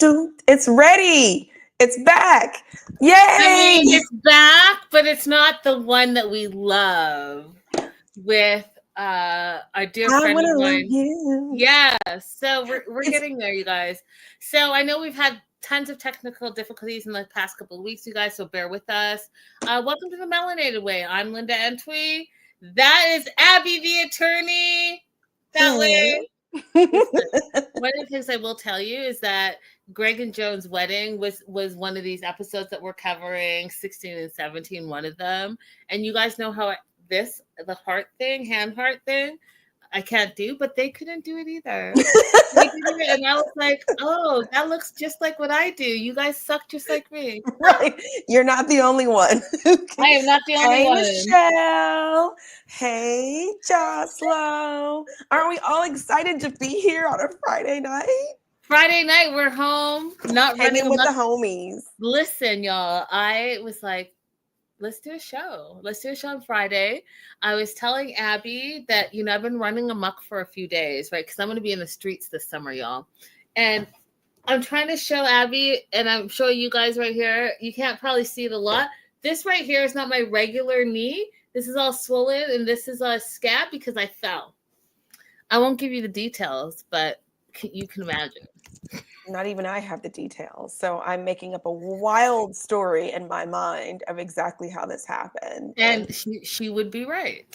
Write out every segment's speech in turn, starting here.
It's ready. It's back. Yay! I mean, it's back, but it's not the one that we love with our dear I friend want of to love mine. you. Yeah, so we're It's getting there, you guys. So I know we've had tons of technical difficulties in the past couple of weeks, you guys, so bear with us. Welcome to the Melanated Way. I'm Linda Entwee. That is Abby, the attorney. That hello. way. Listen, one of the things I will tell you is that Greg and Joan's wedding was one of these episodes that we're covering, 16 and 17, one of them. And you guys know how the heart thing, hand heart thing, I can't do, but they couldn't do it either. They did it, and I was like, oh, that looks just like what I do. You guys suck just like me. Right. You're not the only one. I am not the only Hey, one. Michelle. Hey, Joslo. Aren't we all excited to be here on a Friday night? Friday night, we're home, not running Hanging with the amok. homies. Listen, y'all, I was like, let's do a show. Let's do a show on Friday. I was telling Abby that, I've been running amok for a few days, right? Because I'm going to be in the streets this summer, y'all. And I'm trying to show Abby, and I'm showing you guys right here. You can't probably see it a lot. This right here is not my regular knee. This is all swollen, and this is a scab because I fell. I won't give you the details, but you can imagine. Not even I have the details. So I'm making up a wild story in my mind of exactly how this happened. And she would be right.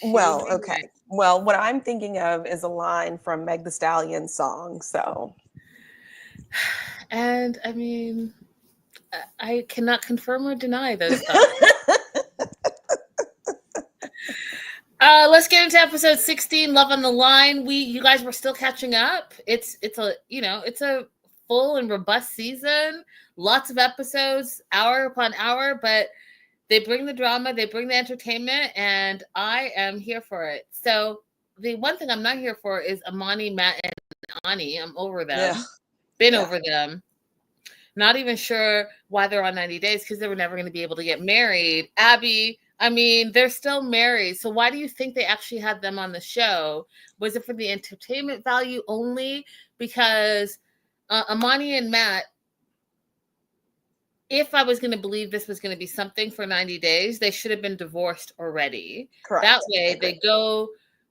Well, okay. Right. Well, what I'm thinking of is a line from Meg Thee Stallion's song. So, and I mean, I cannot confirm or deny those thoughts. Let's get into episode 16, Love on the Line. You guys were still catching up. It's a full and robust season. Lots of episodes, hour upon hour, but they bring the drama, they bring the entertainment, and I am here for it. So the one thing I'm not here for is Amani, Matt, and Ani. I'm over them. Been over them. Not even sure why they're on 90 Days because they were never going to be able to get married. Abby, I mean, they're still married. So why do you think they actually had them on the show? Was it for the entertainment value only? Because Amani and Matt, if I was going to believe this was going to be something for 90 Days, they should have been divorced already. Correct. That way they go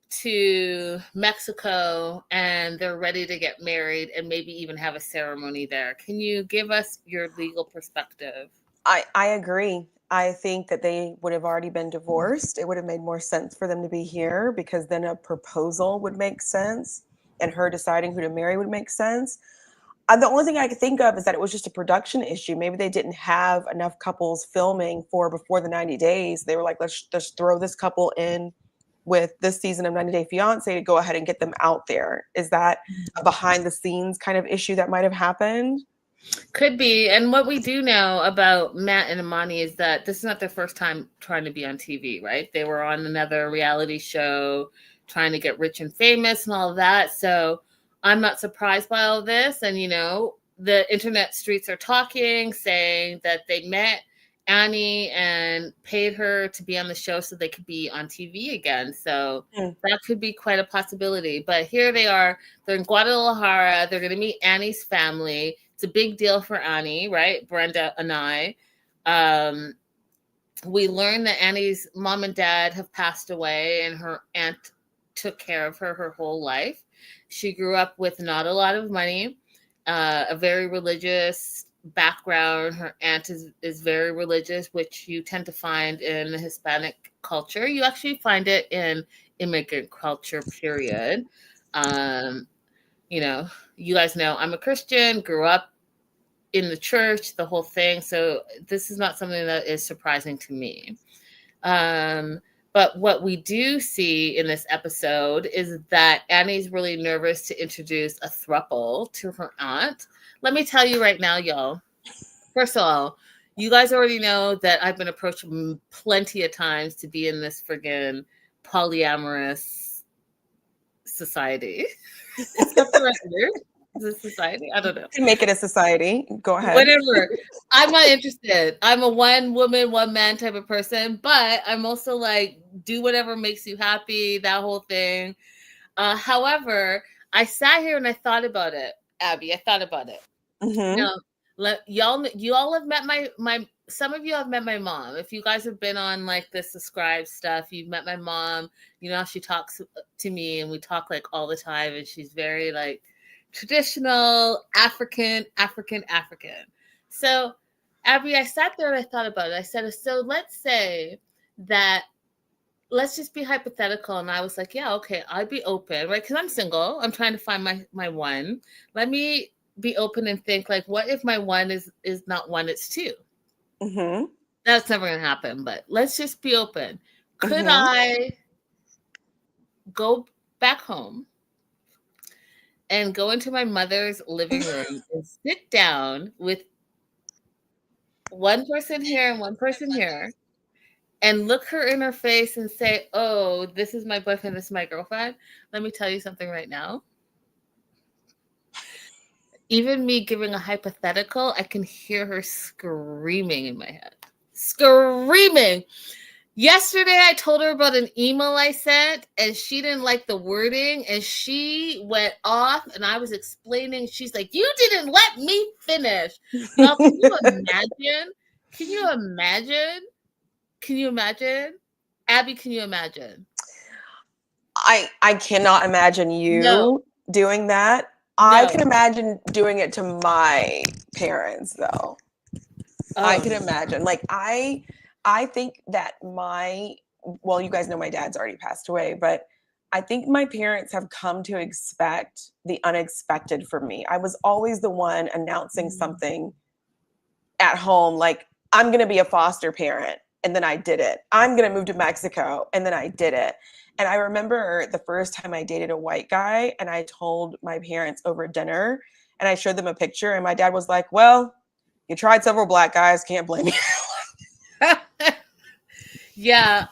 to Mexico and they're ready to get married and maybe even have a ceremony there. Can you give us your legal perspective? I agree. I think that they would have already been divorced. It would have made more sense for them to be here because then a proposal would make sense and her deciding who to marry would make sense. The only thing I could think of is that it was just a production issue. Maybe they didn't have enough couples filming before the 90 days. They were like, let's just throw this couple in with this season of 90 Day Fiance to go ahead and get them out there. Is that a behind the scenes kind of issue that might have happened? Could be. And what we do know about Matt and Amani is that this is not their first time trying to be on TV, right? They were on another reality show trying to get rich and famous and all of that. So I'm not surprised by all this. And, the internet streets are talking, saying that they met Annie and paid her to be on the show so they could be on TV again. So that could be quite a possibility. But here they are. They're in Guadalajara. They're going to meet Annie's family. It's a big deal for Annie, right? Brenda and I. We learned that Annie's mom and dad have passed away and her aunt took care of her whole life. She grew up with not a lot of money, a very religious background. Her aunt is very religious, which you tend to find in the Hispanic culture. You actually find it in immigrant culture, period. You guys know I'm a Christian, grew up in the church, the whole thing. So this is not something that is surprising to me. But what we do see in this episode is that Annie's really nervous to introduce a throuple to her aunt. Let me tell you right now, y'all. First of all, you guys already know that I've been approached plenty of times to be in this friggin' polyamorous society. Is that the right word? Is it society? I don't know. Make it a society. Go ahead. Whatever. I'm not interested. I'm a one woman, one man type of person, but I'm also like, do whatever makes you happy, that whole thing. However, I sat here and I thought about it. Abby, I thought about it. Mm-hmm. Now, you all have met my some of you have met my mom. If you guys have been on like the subscribe stuff, you've met my mom. You know, she talks to me and we talk like all the time, and she's very like traditional African. So, Abby, I sat there and I thought about it. I said, so let's say that let's just be hypothetical. And I was like, yeah, okay, I'd be open, right? Because I'm single. I'm trying to find my one. Let me be open and think like, what if my one is not one, it's two? Mm-hmm. That's never gonna happen, but let's just be open. Could Mm-hmm. I go back home and go into my mother's living room and sit down with one person here and one person here and look her in her face and say, oh, this is my boyfriend, this is my girlfriend? Let me tell you something right now. Even me giving a hypothetical, I can hear her screaming in my head. Screaming. Yesterday, I told her about an email I sent, and she didn't like the wording, and she went off, and I was explaining. She's like, you didn't let me finish. Now, can you imagine? Can you imagine? Can you imagine? Abby, can you imagine? I cannot imagine No, you doing that. I no. can imagine doing it to my parents though. I Oh, can no. imagine. Like I think that well, you guys know my dad's already passed away, but I think my parents have come to expect the unexpected from me. I was always the one announcing something at home, like I'm going to be a foster parent, and then I did it. I'm going to move to Mexico, and then I did it. And I remember the first time I dated a white guy, and I told my parents over dinner, and I showed them a picture, and my dad was like, well, you tried several black guys, can't blame you. Yeah,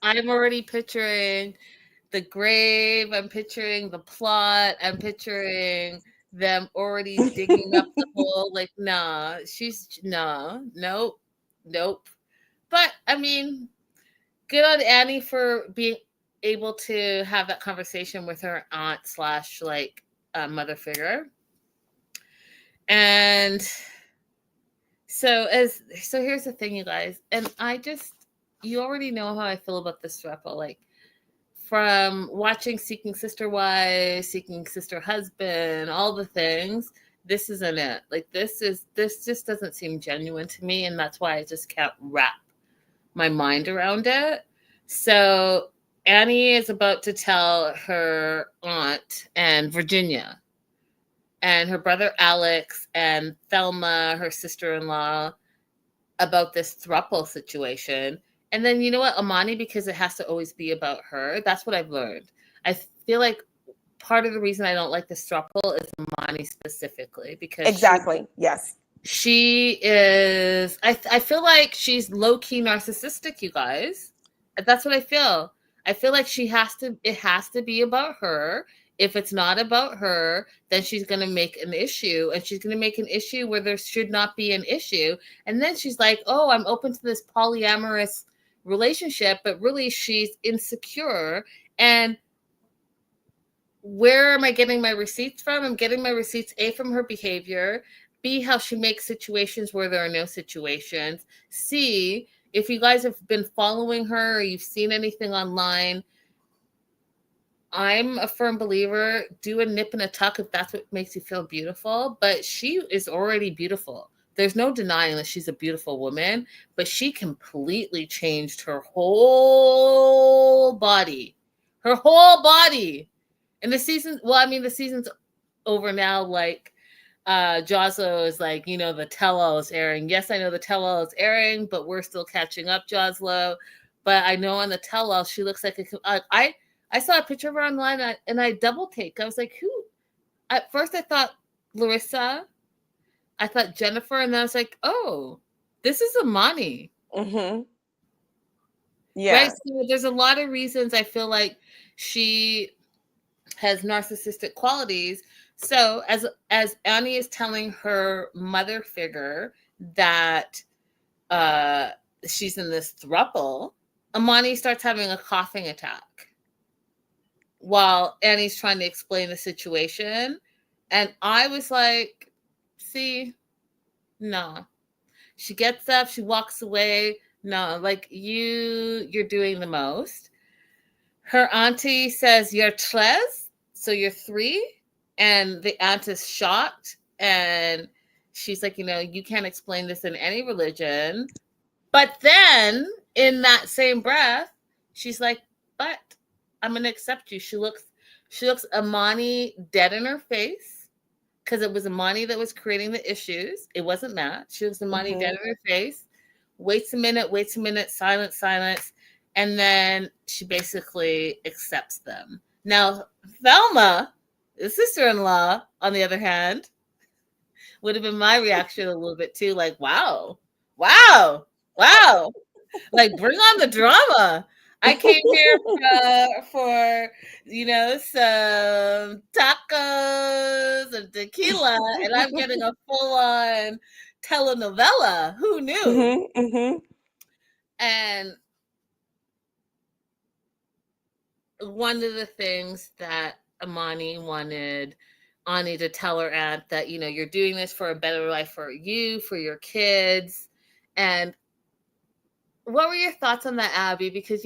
I'm already picturing the grave. I'm picturing the plot. I'm picturing them already digging up the hole. Like, nah, nope, nope. But I mean, good on Annie for being able to have that conversation with her aunt slash like mother figure. And so here's the thing, you guys, and you already know how I feel about this throuple. Like from watching Seeking Sister Wives, Seeking Sister Husband, all the things, this isn't it. Like this just doesn't seem genuine to me, and that's why I just can't wrap my mind around it. So Annie is about to tell her aunt and Virginia and her brother Alex and Thelma, her sister-in-law, about this throuple situation. And then you know what, Amani, because it has to always be about her. That's what I've learned. I feel like part of the reason I don't like this throuple is Amani specifically because Exactly. Yes. she is. I feel like she's low key narcissistic. You guys, that's what I feel. I feel like she has to. It has to be about her. If it's not about her, then she's going to make an issue, and she's going to make an issue where there should not be an issue. And then she's like, "Oh, I'm open to this polyamorous relationship," but really she's insecure. And where am I getting my receipts from? I'm getting my receipts A, from her behavior, B, how she makes situations where there are no situations, C, if you guys have been following her or you've seen anything online, I'm a firm believer, do a nip and a tuck if that's what makes you feel beautiful. But she is already beautiful. There's no denying that she's a beautiful woman, but she completely changed her whole body. Her whole body. And the season's over now. Like, Joslo is like, the tell-all is airing. Yes, I know the tell-all is airing, but we're still catching up, Joslo. But I know on the tell-all, she looks like I saw a picture of her online and I double take. I was like, who? At first I thought Larissa, I thought Jennifer, and then I was like, oh, this is Amani. Mm-hmm. Yeah. Right? So there's a lot of reasons I feel like she has narcissistic qualities. So as Annie is telling her mother figure that she's in this throuple, Amani starts having a coughing attack. while Annie's trying to explain the situation. And I was like, see, no. She gets up, she walks away. No, like you're doing the most. Her auntie says, you're tres, so you're 3. And the aunt is shocked. And she's like, you can't explain this in any religion. But then in that same breath, she's like, but I'm going to accept you. She looks Amani dead in her face because it was Amani that was creating the issues. It wasn't Matt. She looks Amani dead in her face. Waits a minute, silence. And then she basically accepts them. Now, Thelma, the sister-in-law, on the other hand, would have been my reaction a little bit too, like, wow. Like, bring on the drama. I came here for some tacos and tequila, and I'm getting a full-on telenovela. Who knew? And one of the things that Amani wanted Ani to tell her aunt that, you're doing this for a better life for you, for your kids. And what were your thoughts on that, Abby? Because,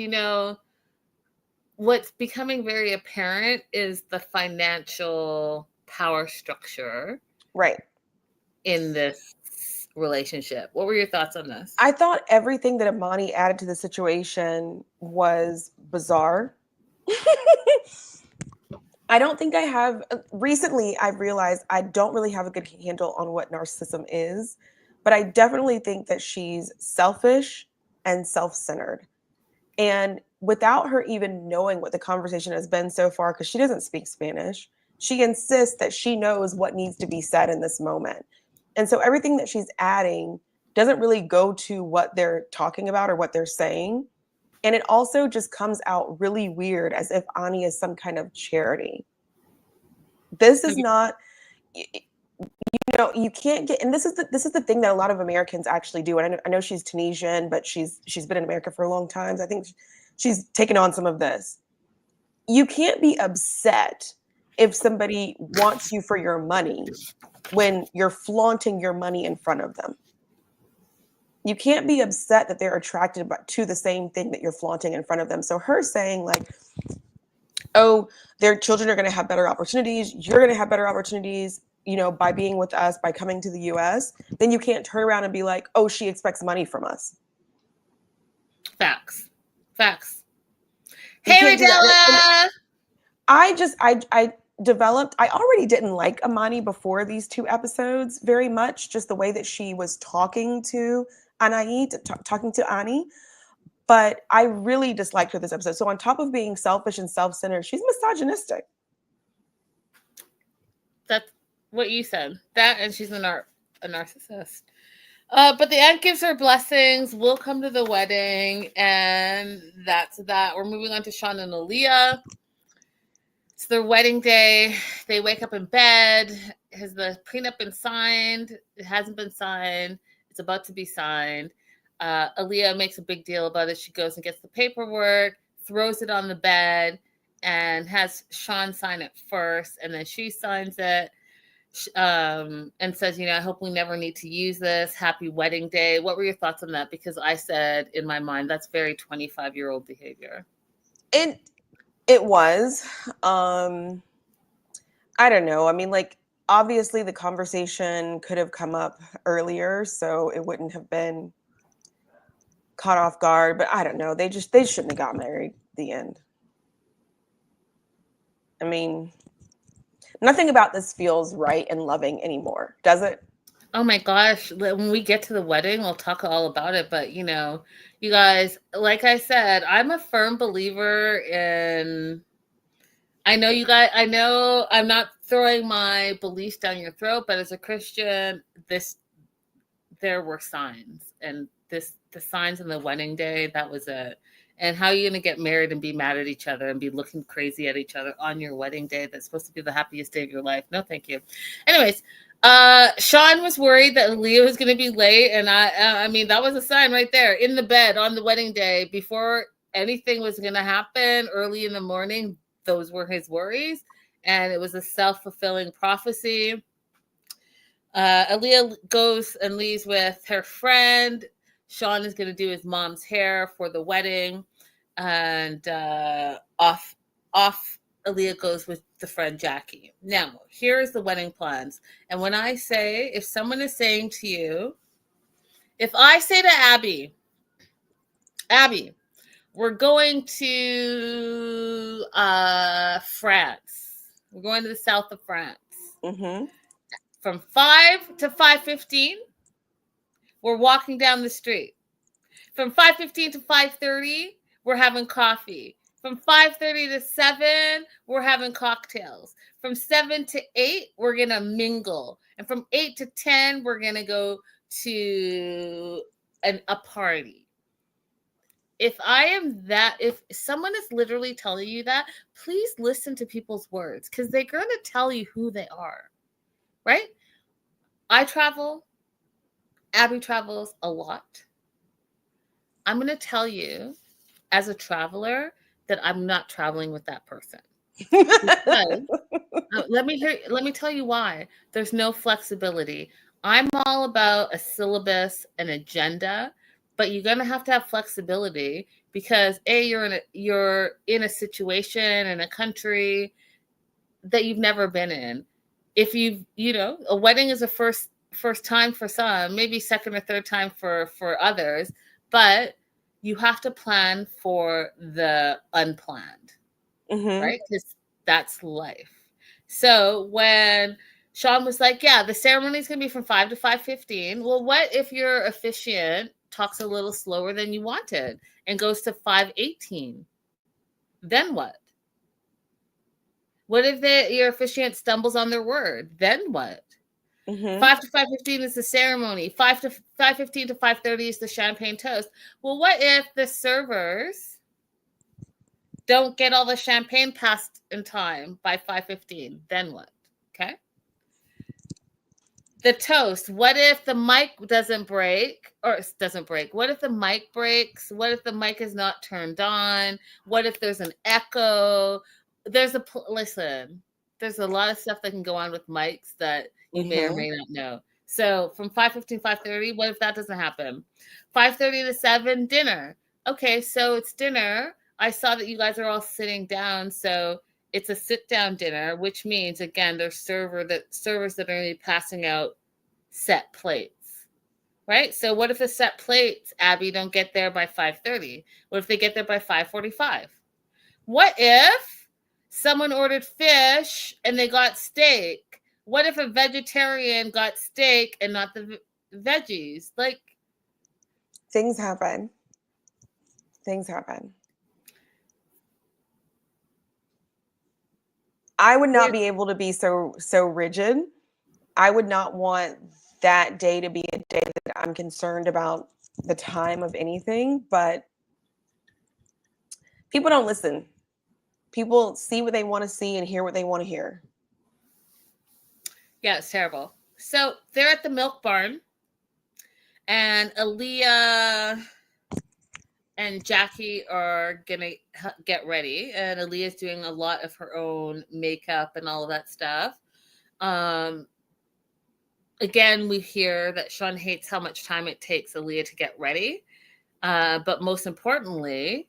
what's becoming very apparent is the financial power structure. Right. In this relationship. What were your thoughts on this? I thought everything that Amani added to the situation was bizarre. I don't think I have. Recently, I've realized I don't really have a good handle on what narcissism is, but I definitely think that she's selfish and self-centered. And without her even knowing what the conversation has been so far, because she doesn't speak Spanish, she insists that she knows what needs to be said in this moment. And so everything that she's adding doesn't really go to what they're talking about or what they're saying. And it also just comes out really weird, as if Ani is some kind of charity. This is not, you can't get, and this is the thing that a lot of Americans actually do. And I know she's Tunisian, but she's been in America for a long time. So I think she's taken on some of this. You can't be upset if somebody wants you for your money when you're flaunting your money in front of them. You can't be upset that they're attracted to the same thing that you're flaunting in front of them. So her saying like, oh, their children are going to have better opportunities. You're going to have better opportunities, by being with us, by coming to the US. Then you can't turn around and be like, oh, she expects money from us. Facts. Hey, Adela. I already didn't like Amani before these 2 episodes very much, just the way that she was talking to talking to Ani, but I really disliked her this episode. So on top of being selfish and self-centered, she's misogynistic. That's what you said. That, and she's a narcissist. But the aunt gives her blessings. We'll come to the wedding, and that's that. We're moving on to Sean and Aaliyah. It's their wedding day. They wake up in bed. Has the prenup been signed? It hasn't been signed. It's about to be signed. Aaliyah makes a big deal about it. She goes and gets the paperwork, throws it on the bed, and has Sean sign it first. And then she signs it and says, I hope we never need to use this. Happy wedding day. What were your thoughts on that? Because I said in my mind, that's very 25-year-old behavior. It was. I don't know. I mean, like, obviously the conversation could have come up earlier, so it wouldn't have been caught off guard, but I don't know. They shouldn't have got married at the end. I mean, nothing about this feels right and loving anymore, does it? Oh my gosh. When we get to the wedding, we'll talk all about it. But, you guys, like I said, I'm a firm believer in, I know I'm not throwing my beliefs down your throat, but as a Christian, there were signs, and the signs on the wedding day, that was it. And how are you going to get married and be mad at each other and be looking crazy at each other on your wedding day? That's supposed to be the happiest day of your life. No, thank you. Anyways, Sean was worried that Aaliyah was going to be late. And I mean, that was a sign right there in the bed on the wedding day before anything was going to happen early in the morning. those were his worries, and it was a self-fulfilling prophecy. Aaliyah goes and leaves with her friend. Sean is going to do his mom's hair for the wedding, and off Aaliyah goes with the friend Jackie. Now, here's the wedding plans. And when I say, if someone is saying to you, if I say to Abby, we're going to France. We're going to the south of France. Mm-hmm. From 5 to 5:15, we're walking down the street. From 5:15 to 5:30, we're having coffee. From 5:30 to 7, we're having cocktails. From 7 to 8, we're going to mingle. And from 8 to 10, we're going to go to a party. If someone is literally telling you that, please listen to people's words, because they're going to tell you who they are, right? I travel. Abby travels a lot. I'm going to tell you, as a traveler, that I'm not traveling with that person. Because, let me tell you why. There's no flexibility. I'm all about a syllabus, an agenda, but you're gonna have to have flexibility, because you're in a situation in a country that you've never been in. If a wedding is a first time for some, maybe second or third time for others, but you have to plan for the unplanned, right? Because that's life. So when Sean was like, yeah, the ceremony is going to be from 5 to 5:15. Well, what if your officiant talks a little slower than you wanted and goes to 5:18? Then what? What if your officiant stumbles on their word? Then what? 5 to 5:15 is the ceremony. 5 to 5:15 to 5:30 is the champagne toast. Well, what if the servers don't get all the champagne passed in time by 5:15? Then what? Okay. The toast. What if the mic doesn't break? What if the mic breaks? What if the mic is not turned on? What if there's an echo? Listen, there's a lot of stuff that can go on with mics that you may or may not know. So from 5:15, 5:30, what if that doesn't happen? 5:30 to 7, dinner. Okay, so it's dinner. I saw that you guys are all sitting down, so it's a sit-down dinner, which means, again, there's servers that are going to be passing out set plates, right? So what if the set plates, Abby, don't get there by 5:30? What if they get there by 5:45? What if someone ordered fish and they got steak? What if a vegetarian got steak and not the veggies? Like, things happen. I would not be able to be so rigid. I would not want that day to be a day that I'm concerned about the time of anything, but people don't listen. People see what they want to see and hear what they want to hear. Yeah, it's terrible. So they're at the milk barn, and Aaliyah and Jackie are gonna get ready, and Aaliyah's doing a lot of her own makeup and all of that stuff. Again, we hear that Sean hates how much time it takes Aaliyah to get ready, but most importantly,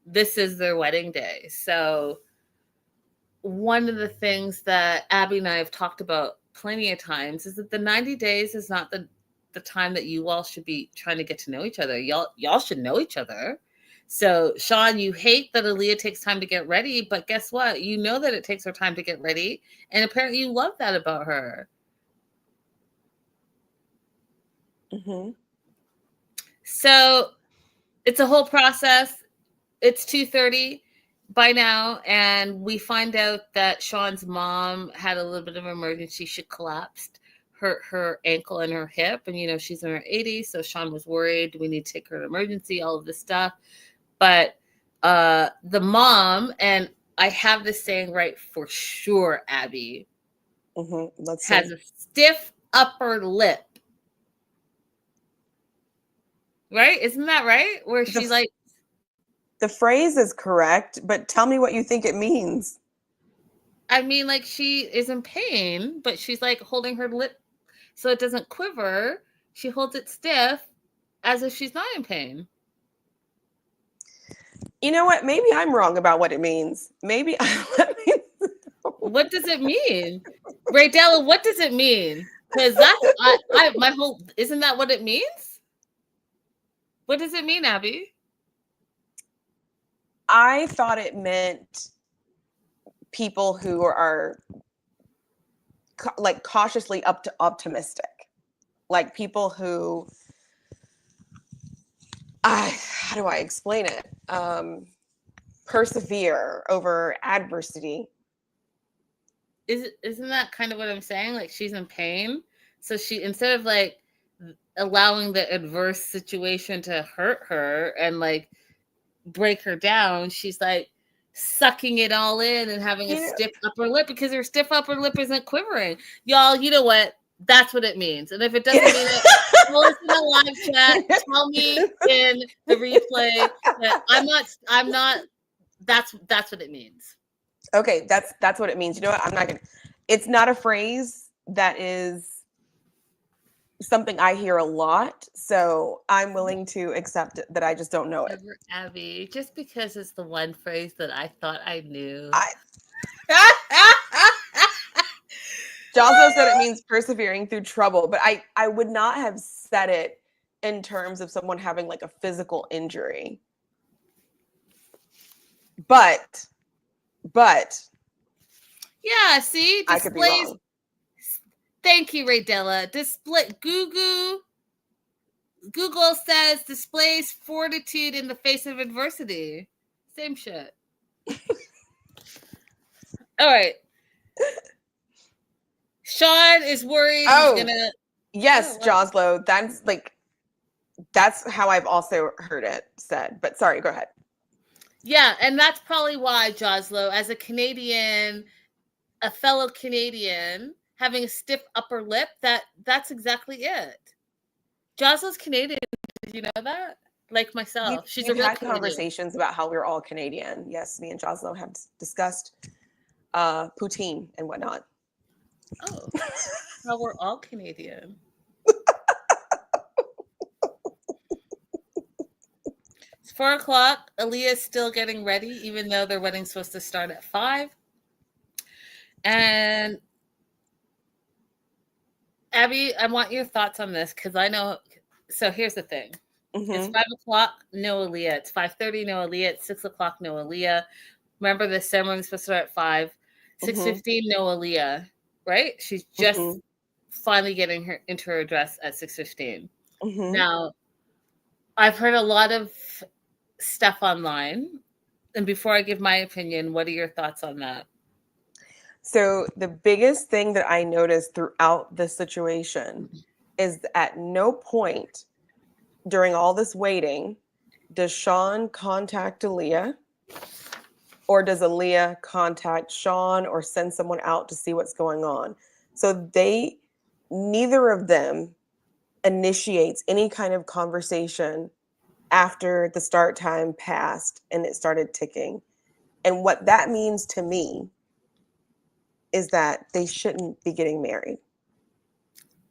this is their wedding day. So one of the things that Abby and I have talked about plenty of times is that the 90 days is not the time that you all should be trying to get to know each other. Y'all should know each other. So Sean, you hate that Aaliyah takes time to get ready, but guess what? You know that it takes her time to get ready, and apparently you love that about her. So it's a whole process. It's 2:30 by now, and we find out that Sean's mom had a little bit of an emergency. She collapsed her ankle and her hip, and she's in her 80s, so Sean was worried. We need to take her to emergency, all of this stuff. But the mom, and I have this saying right for sure, Abby, has a stiff upper lip. Right? Isn't that right? Where she's like, the phrase is correct, but tell me what you think it means. I mean, like, she is in pain, but she's like holding her lip so it doesn't quiver. She holds it stiff as if she's not in pain. You know what? Maybe I'm wrong about what it means. Maybe let me What does it mean? Raydella, what does it mean? Because that's my whole, isn't that what it means? What does it mean, Abby? I thought it meant people who are like cautiously optimistic, like people who, how do I explain it? Persevere over adversity. Isn't that kind of what I'm saying? Like, she's in pain, so she, instead of like allowing the adverse situation to hurt her and like break her down, she's like sucking it all in and having a stiff upper lip because her stiff upper lip isn't quivering. Y'all, you know what? That's what it means. And if it doesn't mean it, tell us in the live chat. Tell me in the replay that I'm not. That's what it means. Okay, that's what it means. You know what? I'm not gonna. It's not a phrase that is something I hear a lot, so I'm willing to accept that I just don't know it. Abby, just because it's the one phrase that I thought I knew. Joslo said it means persevering through trouble, but I would not have said it in terms of someone having like a physical injury. But yeah, see, I could be wrong. Thank you, Raydella. Google says displays fortitude in the face of adversity. Same shit. All right. Sean is worried he's gonna. Yes, Joslo. That's how I've also heard it said. But sorry, go ahead. Yeah, and that's probably why, Joslo, as a Canadian, a fellow Canadian, having a stiff upper lip, that's exactly it. Joslo's Canadian. Did you know that? Like myself. She's a real had conversations about how we're all Canadian. Yes, me and Joslo have discussed poutine and whatnot. Oh, how we're all Canadian. It's 4:00. Aaliyah's still getting ready, even though their wedding's supposed to start at 5. And Abby, I want your thoughts on this because I know. So here's the thing. It's 5:00, no Aaliyah. It's 5:30, no Aaliyah. It's 6:00, no Aaliyah. Remember, the ceremony's supposed to start at 5. 6:15, no Aaliyah. Right? She's just finally getting her into her dress at 6:15. Now, I've heard a lot of stuff online. And before I give my opinion, what are your thoughts on that? So the biggest thing that I noticed throughout this situation is at no point during all this waiting does Sean contact Aaliyah, or does Aaliyah contact Sean or send someone out to see what's going on. So neither of them initiates any kind of conversation after the start time passed and it started ticking. And what that means to me is that they shouldn't be getting married,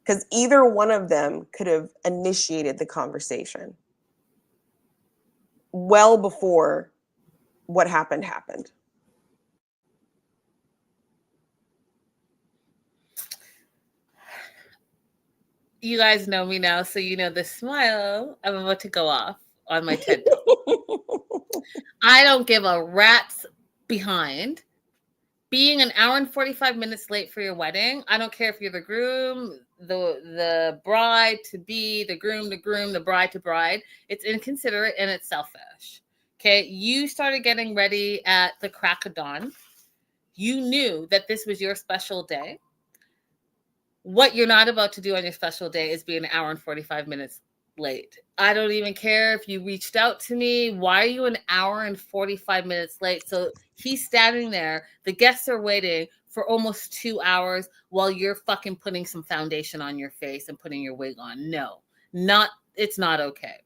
because either one of them could have initiated the conversation well before what happened. You guys know me now, so you know the smile. I'm about to go off on my TED. I don't give a rat's behind being an hour and 45 minutes late for your wedding. I don't care if you're the groom, the bride to be, the groom, the bride to bride. It's inconsiderate and it's selfish. Okay, you started getting ready at the crack of dawn. You knew that this was your special day. What you're not about to do on your special day is be an hour and 45 minutes late. I don't even care if you reached out to me. Why are you an hour and 45 minutes late? So he's standing there. The guests are waiting for almost 2 hours while you're fucking putting some foundation on your face and putting your wig on. No, it's not okay.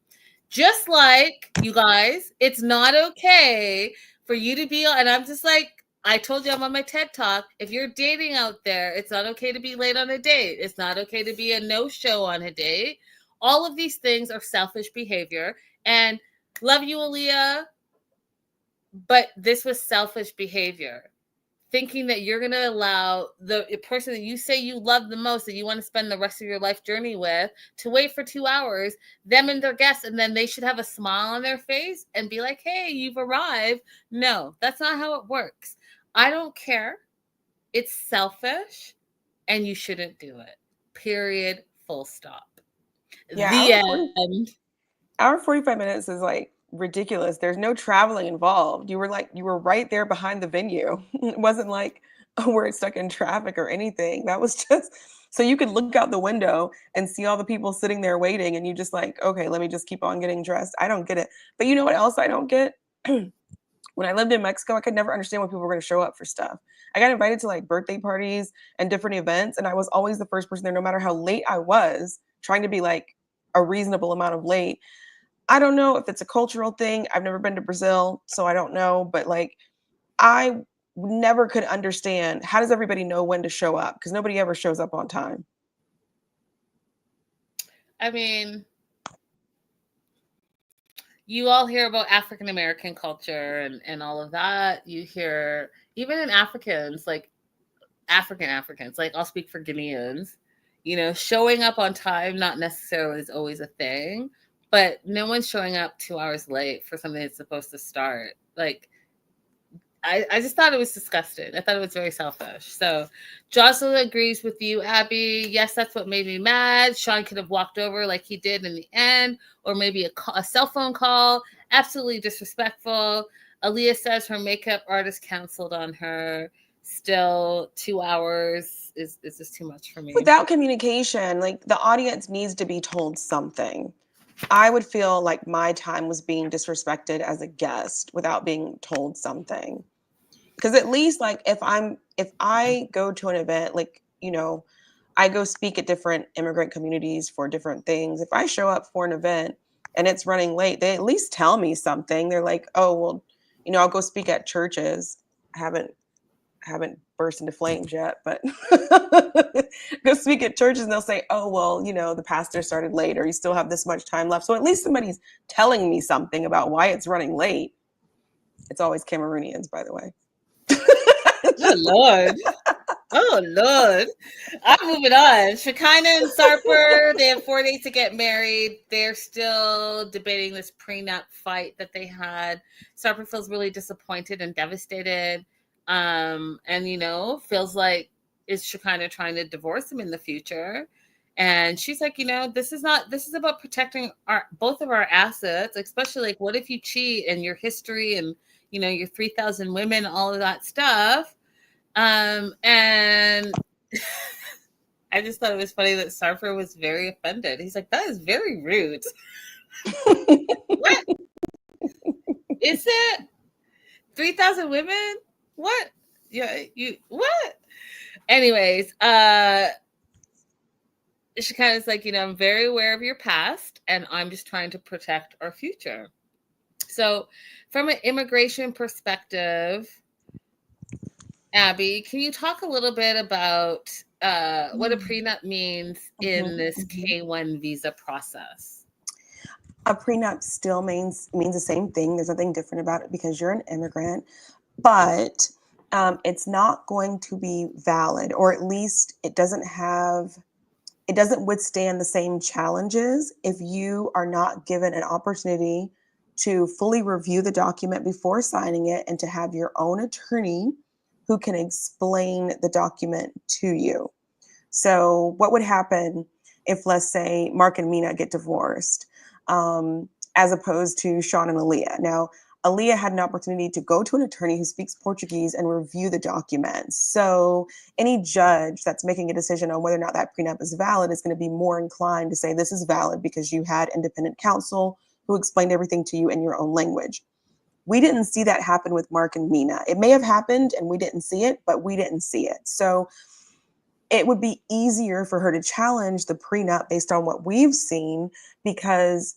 Just like, you guys, it's not okay for you to be, and I'm just like, I told you I'm on my TED Talk. If you're dating out there, it's not okay to be late on a date. It's not okay to be a no-show on a date. All of these things are selfish behavior. And love you, Aaliyah, but this was selfish behavior. Thinking that you're going to allow the person that you say you love the most, that you want to spend the rest of your life journey with, to wait for 2 hours, them and their guests, and then they should have a smile on their face and be like, hey, you've arrived. No, that's not how it works. I don't care. It's selfish, and you shouldn't do it. Period. Full stop. Yeah, The end. Our 45 minutes is like ridiculous. There's no traveling involved. You were right there behind the venue. It wasn't like, oh, we're stuck in traffic or anything. That was just so you could look out the window and see all the people sitting there waiting, and you just like, okay, let me just keep on getting dressed. I don't get it. But you know what else I don't get? When I lived in Mexico, I could never understand when people were going to show up for stuff. I got invited to like birthday parties and different events, and I was always the first person there, no matter how late I was, trying to be like a reasonable amount of late. I don't know if it's a cultural thing. I've never been to Brazil, so I don't know. But like, I never could understand, how does everybody know when to show up? Because nobody ever shows up on time. I mean, you all hear about African American culture and all of that. You hear, even in Africans, like Africans, like I'll speak for Ghanaians, showing up on time, not necessarily is always a thing, but no one's showing up 2 hours late for something that's supposed to start. Like, I just thought it was disgusting. I thought it was very selfish. So Jocelyn agrees with you, Abby. Yes, that's what made me mad. Sean could have walked over like he did in the end, or maybe a cell phone call. Absolutely disrespectful. Aaliyah says her makeup artist canceled on her. Still, 2 hours is just too much for me. Without communication, like the audience needs to be told something. I would feel like my time was being disrespected as a guest without being told something. Because at least like if I go to an event, like, I go speak at different immigrant communities for different things. If I show up for an event and it's running late, they at least tell me something. They're like, oh, well, I'll go speak at churches. I haven't burst into flames yet, but go speak at churches and they'll say, oh, well, the pastor started late, or you still have this much time left. So at least somebody's telling me something about why it's running late. It's always Cameroonians, by the way. Oh, Lord. Oh, Lord. I'm moving on. Shekinah and Sarper, they have 4 days to get married. They're still debating this prenup fight that they had. Sarper feels really disappointed and devastated. And, feels like, is Shekinah trying to divorce him in the future? And she's like, this is about protecting both of our assets, especially like, what if you cheat, and your history and, your 3,000 women, all of that stuff. And I just thought it was funny that Sarper was very offended. He's like, that is very rude. What? Is it 3,000 women? What? Yeah, what? Anyways, she kind of is like, I'm very aware of your past, and I'm just trying to protect our future. So from an immigration perspective, Abby, can you talk a little bit about what a prenup means in this K-1 visa process? A prenup still means the same thing. There's nothing different about it because you're an immigrant, but it's not going to be valid, or at least it doesn't withstand the same challenges if you are not given an opportunity to fully review the document before signing it, and to have your own attorney who can explain the document to you. So what would happen if, let's say, Mark and Mina get divorced, as opposed to Sean and Aaliyah? Now, Aaliyah had an opportunity to go to an attorney who speaks Portuguese and review the documents. So any judge that's making a decision on whether or not that prenup is valid is going to be more inclined to say this is valid because you had independent counsel who explained everything to you in your own language. We didn't see that happen with Mark and Mina. It may have happened and we didn't see it, but we didn't see it. So it would be easier for her to challenge the prenup based on what we've seen, because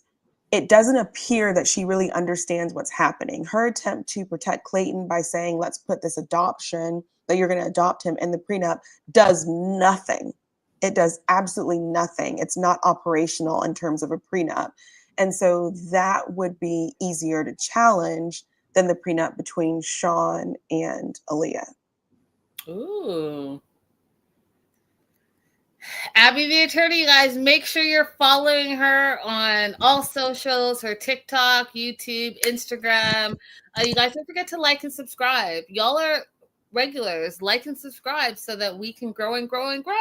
it doesn't appear that she really understands what's happening. Her attempt to protect Clayton by saying, let's put this adoption, that you're going to adopt him in the prenup, does nothing. It does absolutely nothing. It's not operational in terms of a prenup. And so that would be easier to challenge than the prenup between Sean and Aaliyah. Ooh. Abby the attorney, you guys, make sure you're following her on all socials, her TikTok, YouTube, Instagram. You guys don't forget to like and subscribe. Y'all are regulars. Like and subscribe so that we can grow and grow and grow.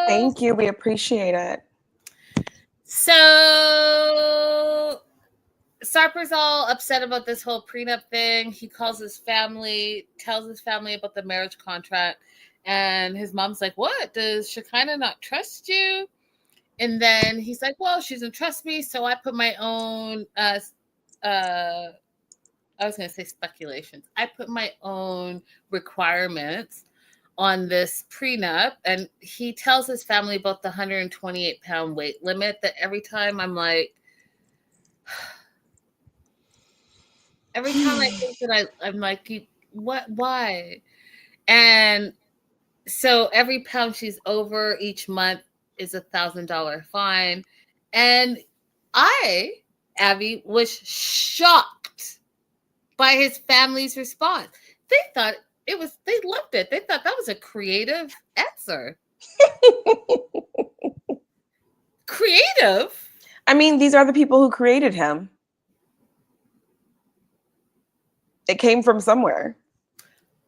Thank you. We appreciate it. So Sarper's all upset about this whole prenup thing. He calls his family, tells his family about the marriage contract. And his mom's like, what? Does Shekinah not trust you? And then he's like, well, she doesn't trust me. So I put my own, I was going to say speculations. I put my own requirements on this prenup. And he tells his family about the 128-pound weight limit that every time I'm like, every time I think that I'm like, what, why? And so every pound she's over each month is $1,000 fine. And I, Abby, was shocked by his family's response. They thought they loved it. They thought that was a creative answer. Creative? I mean, these are the people who created him. It came from somewhere.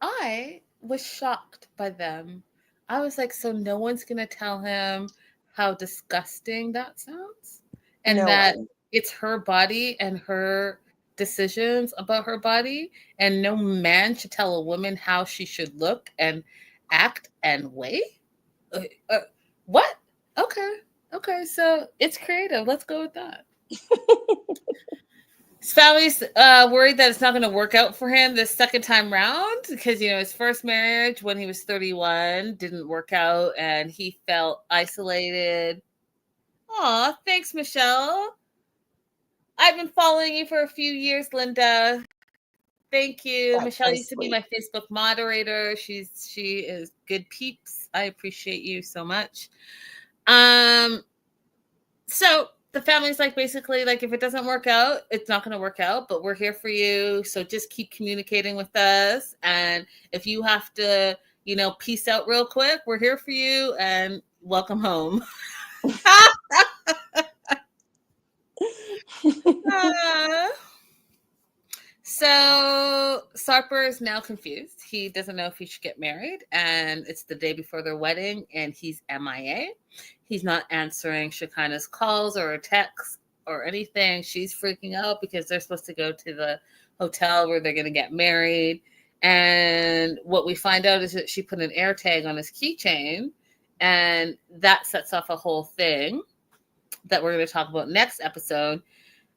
I was shocked by them. I was like, so no one's going to tell him how disgusting that sounds? And that it's her body and her decisions about her body, and no man should tell a woman how she should look and act and weigh? What? Okay, so it's creative. Let's go with that. His family's worried that it's not going to work out for him this second time round because, his first marriage when he was 31 didn't work out and he felt isolated. Aw, thanks, Michelle. I've been following you for a few years, Linda. Thank you. That's Michelle so used to be my Facebook moderator. She is good peeps. I appreciate you so much. So the family's like, basically, like, if it doesn't work out, it's not going to work out, but we're here for you. So just keep communicating with us. And if you have to, peace out real quick, we're here for you and welcome home. So Sarper is now confused. He doesn't know if he should get married, and it's the day before their wedding, and he's MIA. He's not answering Shekinah's calls or texts or anything. She's freaking out because they're supposed to go to the hotel where they're going to get married. And what we find out is that she put an air tag on his keychain, and that sets off a whole thing that we're going to talk about next episode.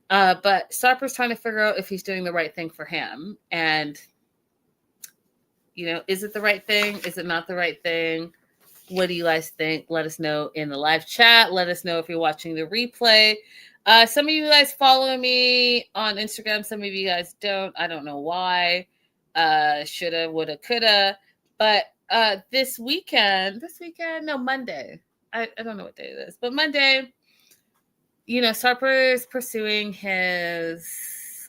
But Sarper's trying to figure out if he's doing the right thing for him. And, is it the right thing? Is it not the right thing? What do you guys think? Let us know in the live chat. Let us know if you're watching the replay. Some of you guys follow me on Instagram. Some of you guys don't. I don't know why. Shoulda, woulda, coulda. But Monday. I don't know what day it is. But Monday, Sarper is pursuing his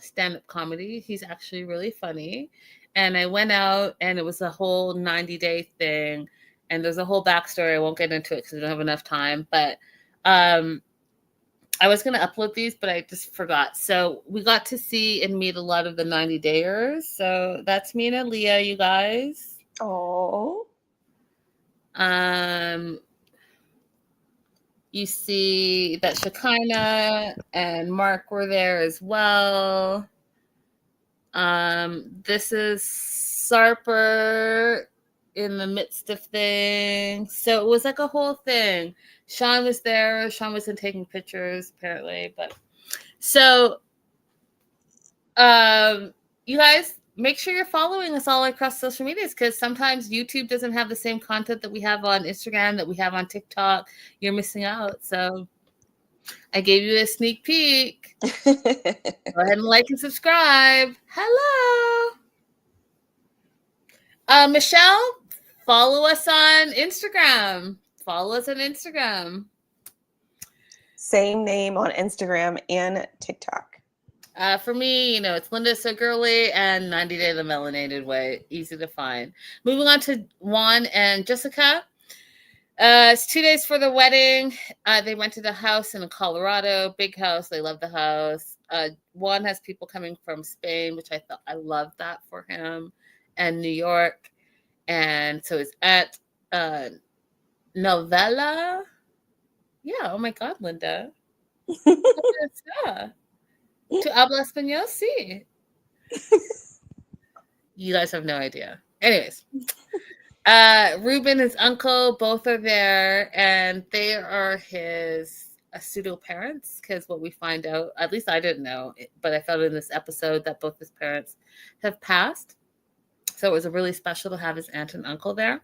stand-up comedy. He's actually really funny. And I went out and it was a whole 90-day thing. And there's a whole backstory. I won't get into it because I don't have enough time. But I was going to upload these, but I just forgot. So we got to see and meet a lot of the 90-dayers. So that's me and Aaliyah, you guys. Oh. You see that Shekinah and Mark were there as well. This is Sarper in the midst of things. So it was like a whole thing. Sean was there. Sean wasn't taking pictures, apparently. But so you guys, make sure you're following us all across social medias because sometimes YouTube doesn't have the same content that we have on Instagram, that we have on TikTok. You're missing out. So I gave you a sneak peek. Go ahead and like and subscribe. Hello. Michelle, follow us on Instagram. Same name on Instagram and TikTok. For me, it's Linda So Girly and 90 Day the Melanated Way. Easy to find. Moving on to Juan and Jessica. It's 2 days for the wedding. They rented a house in Colorado, big house. They love the house. Juan has people coming from Spain, which I love that for him, and New York. And so it's at Novella. Yeah. Oh my God, Linda. To habla español, sí. You guys have no idea. Anyways, Ruben, his uncle, both are there, and they are his pseudo parents. Because what we find out, at least I didn't know, but I found in this episode that both his parents have passed. So it was really special to have his aunt and uncle there.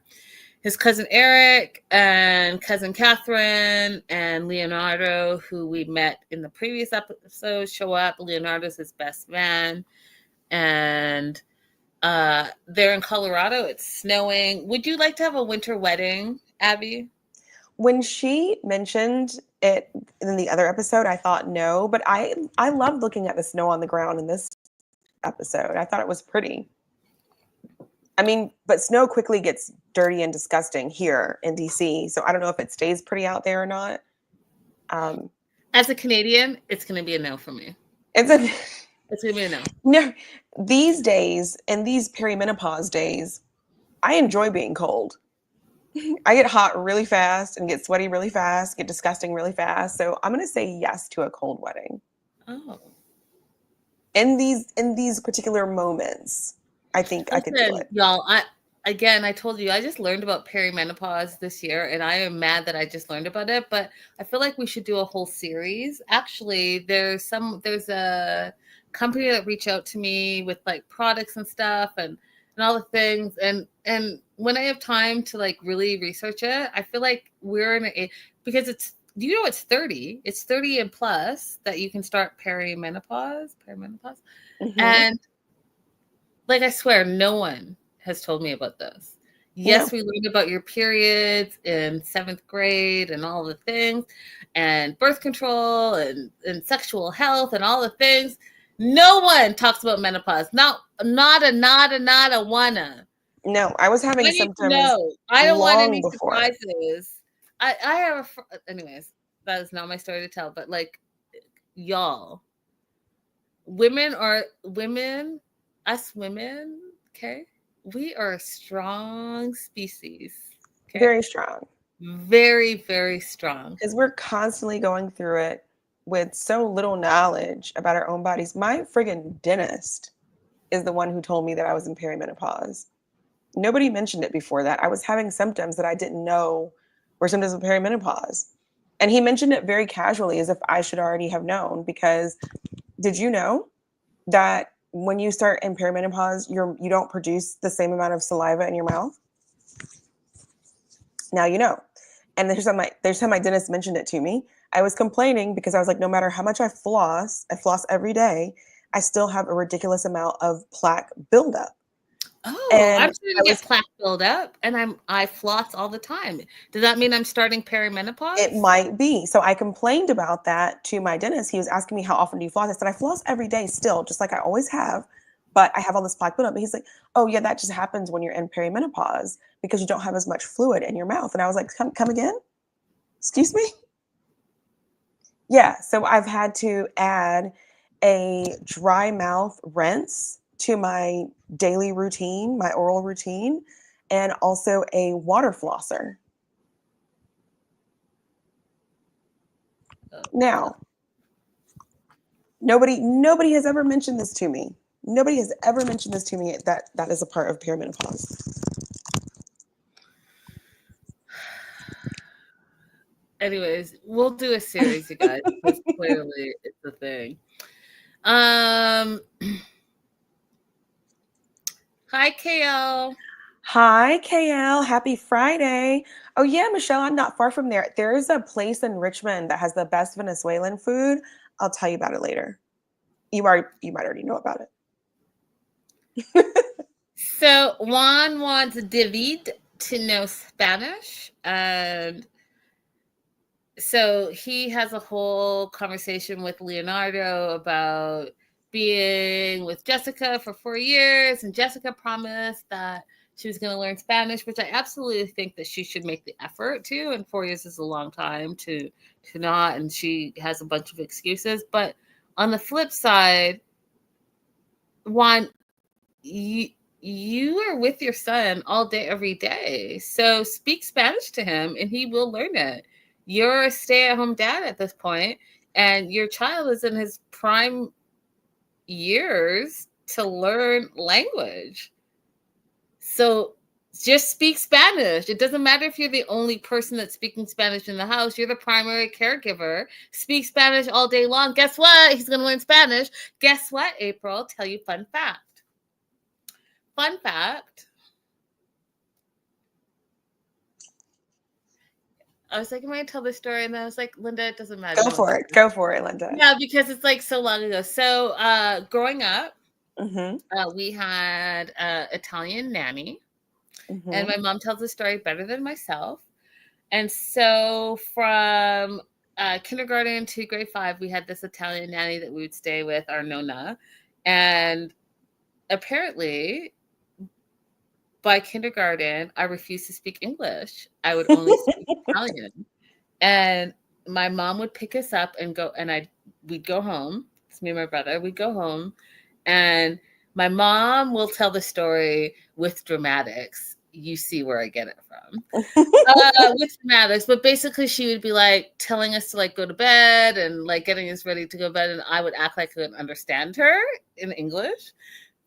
His cousin Eric and cousin Catherine and Leonardo, who we met in the previous episode, show up. Leonardo's his best man. And they're in Colorado. It's snowing. Would you like to have a winter wedding, Abby? When she mentioned it in the other episode, I thought no, but I loved looking at the snow on the ground in this episode. I thought it was pretty. I mean, but snow quickly gets dirty and disgusting here in DC. So I don't know if it stays pretty out there or not. As a Canadian, it's going to be a no for me. It's going to be a no. No, these days and these perimenopause days, I enjoy being cold. I get hot really fast and get sweaty really fast, get disgusting really fast. So I'm going to say yes to a cold wedding. Oh. In these particular moments. I think I could do it. Y'all, I told you, I just learned about perimenopause this year, and I am mad that I just learned about it, but I feel like we should do a whole series. Actually, there's a company that reached out to me with like products and stuff and all the things. And when I have time to like really research it, I feel like we're in because it's 30 and plus that you can start perimenopause. Mm-hmm. And like, I swear, no one has told me about this. Yes, we learned about your periods in 7th grade and all the things, and birth control and sexual health and all the things. No one talks about menopause. Not a wanna. No, I was having symptoms. No, I don't want any surprises. I have anyways, that is not my story to tell, but like, y'all, us women, okay, we are a strong species. Okay? Very strong. Very, very strong. Because we're constantly going through it with so little knowledge about our own bodies. My friggin' dentist is the one who told me that I was in perimenopause. Nobody mentioned it before that. I was having symptoms that I didn't know were symptoms of perimenopause. And he mentioned it very casually as if I should already have known, because did you know that when you start in perimenopause, you don't produce the same amount of saliva in your mouth? Now you know. And there's time my dentist mentioned it to me. I was complaining because I was like, no matter how much I floss every day, I still have a ridiculous amount of plaque buildup. Oh, and I'm starting to get plaque buildup, and I floss all the time. Does that mean I'm starting perimenopause? It might be. So I complained about that to my dentist. He was asking me, how often do you floss? I said, I floss every day still, just like I always have, but I have all this plaque buildup. And he's like, oh yeah, that just happens when you're in perimenopause because you don't have as much fluid in your mouth. And I was like, come again? Excuse me? Yeah, so I've had to add a dry mouth rinse to my daily routine, my oral routine, and also a water flosser. Now, nobody has ever mentioned this to me. Nobody has ever mentioned this to me that is a part of perimenopause. Anyways, we'll do a series, you guys, because clearly it's a thing. Hi, KL. Hi, KL. Happy Friday. Oh, yeah, Michelle, I'm not far from there. There is a place in Richmond that has the best Venezuelan food. I'll tell you about it later. You might already know about it. So Juan wants David to know Spanish. And so he has a whole conversation with Leonardo about being with Jessica for 4 years, and Jessica promised that she was going to learn Spanish, which I absolutely think that she should make the effort to. And 4 years is a long time to not, and she has a bunch of excuses. But on the flip side, Juan, you are with your son all day, every day. So speak Spanish to him and he will learn it. You're a stay-at-home dad at this point, and your child is in his prime years to learn language. So just speak Spanish. It doesn't matter if you're the only person that's speaking Spanish in the house. You're the primary caregiver. Speak Spanish all day long. Guess what? He's going to learn Spanish. Guess what, April? Tell you fun fact. Fun fact. I was like, am I gonna tell this story? And then I was like, Linda, it doesn't matter. Go for it. Go for it, Linda. Yeah, because it's like so long ago. So growing up, we had an Italian nanny, and my mom tells the story better than myself. And so from kindergarten to grade 5, we had this Italian nanny that we would stay with, our Nonna. And apparently by kindergarten, I refused to speak English. I would only speak Italian. And my mom would pick us up and go, and we'd go home. It's me and my brother. We'd go home, and my mom will tell the story with dramatics. You see where I get it from. With dramatics, but basically she would be like telling us to like go to bed and like getting us ready to go to bed, and I would act like I couldn't understand her in English.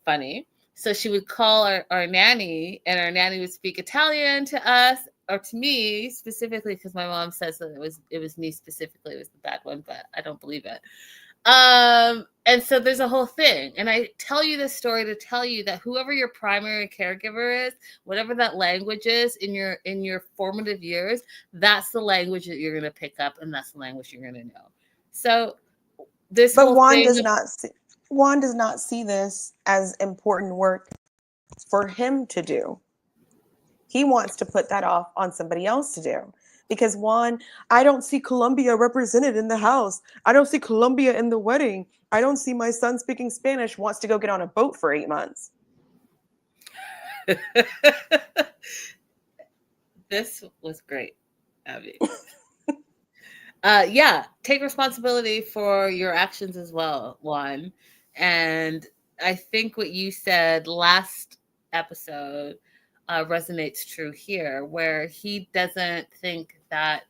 Funny. So she would call our nanny, and our nanny would speak Italian to us, or to me specifically, because my mom says that it was me specifically, it was the bad one, but I don't believe it. And so there's a whole thing. And I tell you this story to tell you that whoever your primary caregiver is, whatever that language is in your formative years, that's the language that you're going to pick up, and that's the language you're going to know. So this but whole Juan thing does not see this as important work for him to do. He wants to put that off on somebody else to do. Because Juan, I don't see Colombia represented in the house. I don't see Colombia in the wedding. I don't see my son speaking Spanish, wants to go get on a boat for 8 months. This was great, Abby. Yeah, take responsibility for your actions as well, Juan. And I think what you said last episode resonates true here, where he doesn't think that,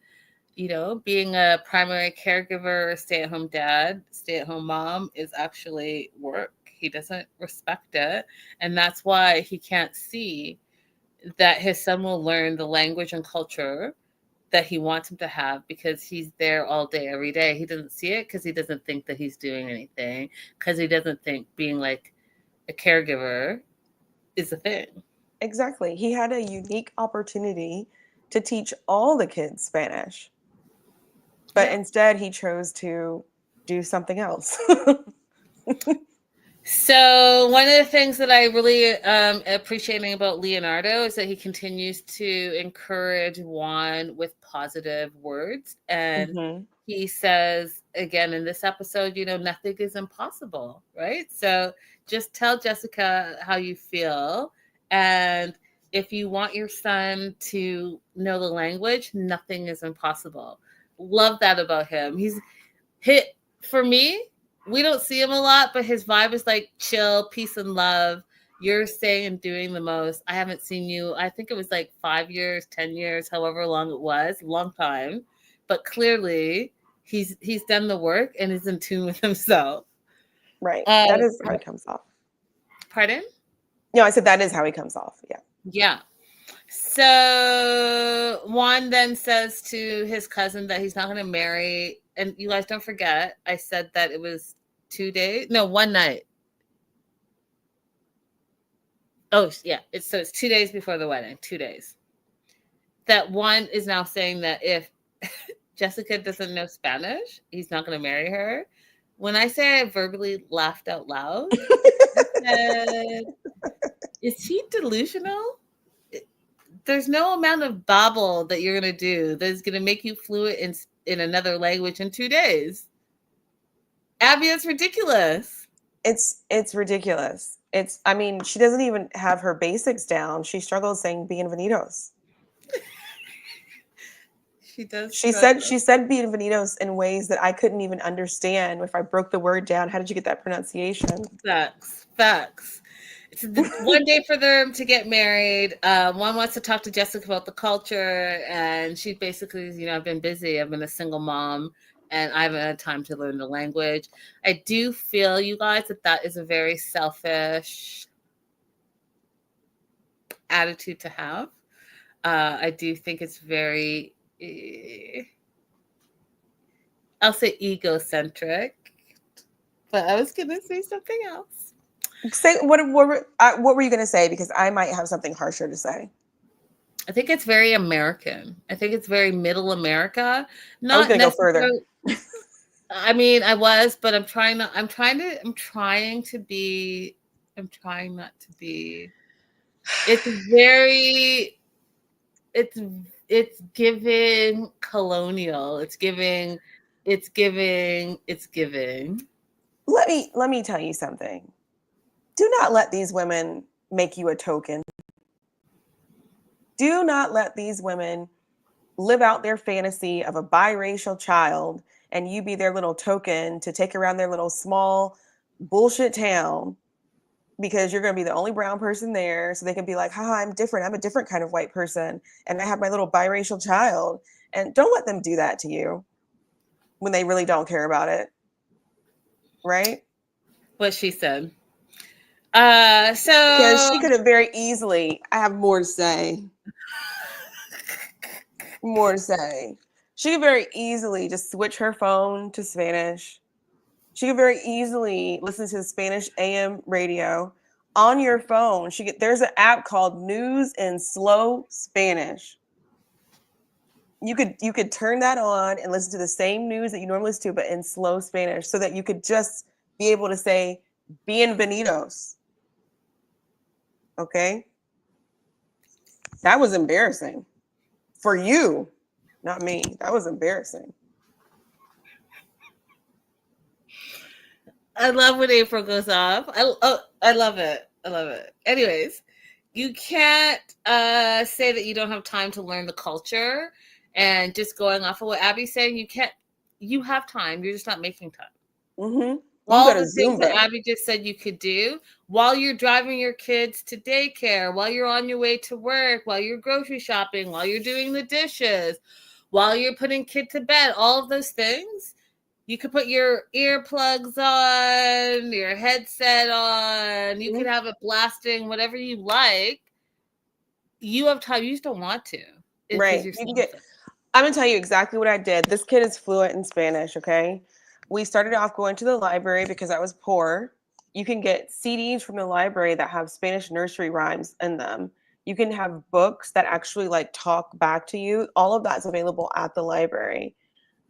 being a primary caregiver, stay-at-home dad, stay-at-home mom is actually work. He doesn't respect it. And that's why he can't see that his son will learn the language and culture that he wants him to have, because he's there all day, every day. He doesn't see it because he doesn't think that he's doing anything, because he doesn't think being like a caregiver is a thing. Exactly. He had a unique opportunity to teach all the kids Spanish. But instead he chose to do something else. So one of the things that I really appreciating about Leonardo is that he continues to encourage Juan with positive words. And he says, again, in this episode, nothing is impossible, right? So just tell Jessica how you feel. And if you want your son to know the language, nothing is impossible. Love that about him. He's hit for me. We don't see him a lot, but his vibe is like chill, peace and love. You're saying and doing the most. I haven't seen you. I think it was like 5 years, 10 years, however long it was, long time. But clearly he's done the work and is in tune with himself. Right. That is how he comes off. Pardon? No, I said that is how he comes off. Yeah. Yeah. So Juan then says to his cousin that he's not going to marry. And you guys don't forget, I said that it was 2 days. No, one night. Oh yeah, it's 2 days before the wedding. 2 days. That one is now saying that if Jessica doesn't know Spanish, he's not going to marry her. When I say I verbally laughed out loud, I said, "Is he delusional? There's no amount of babble that you're going to do that's going to make you fluent in another language in 2 days." Abby, it's ridiculous. It's ridiculous. I mean, she doesn't even have her basics down. She struggles saying bienvenidos. She does. She said bienvenidos in ways that I couldn't even understand. If I broke the word down, how did you get that pronunciation? Facts. It's one day for them to get married. One wants to talk to Jessica about the culture, and she basically, I've been busy. I've been a single mom, and I haven't had time to learn the language. I do feel, you guys, that is a very selfish attitude to have. I do think it's very, I'll say egocentric, but I was going to say something else. Say what were you going to say? Because I might have something harsher to say. I think it's very American. I think it's very middle America. I was going to go further. I mean, I was, but I'm trying not to be. It's giving colonial. It's giving. Let me tell you something. Do not let these women make you a token. Do not let these women live out their fantasy of a biracial child and you be their little token to take around their little small bullshit town because you're going to be the only brown person there. So they can be like, haha, I'm different. I'm a different kind of white person. And I have my little biracial child. And don't let them do that to you when they really don't care about it. Right? What she said. Because she could have very easily, I have more to say. She could very easily just switch her phone to Spanish. She could very easily listen to the Spanish AM radio on your phone. There's an app called News in Slow Spanish. You could turn that on and listen to the same news that you normally listen to, but in slow Spanish, so that you could just be able to say bienvenidos. Okay? That was embarrassing. For you, not me. That was embarrassing. I love when April goes off. I love it. Anyways, you can't say that you don't have time to learn the culture, and just going off of what Abby's saying, you have time. You're just not making time. Mm-hmm. All the things that Abby just said you could do while you're driving your kids to daycare, while you're on your way to work, while you're grocery shopping, while you're doing the dishes, while you're putting kid to bed, all of those things. You could put your earplugs on, your headset on. You could have it blasting, whatever you like. You have time. You just don't want to. Right. I'm going to tell you exactly what I did. This kid is fluent in Spanish, okay? We started off going to the library because I was poor. You can get CDs from the library that have Spanish nursery rhymes in them. You can have books that actually like talk back to you. All of that's available at the library.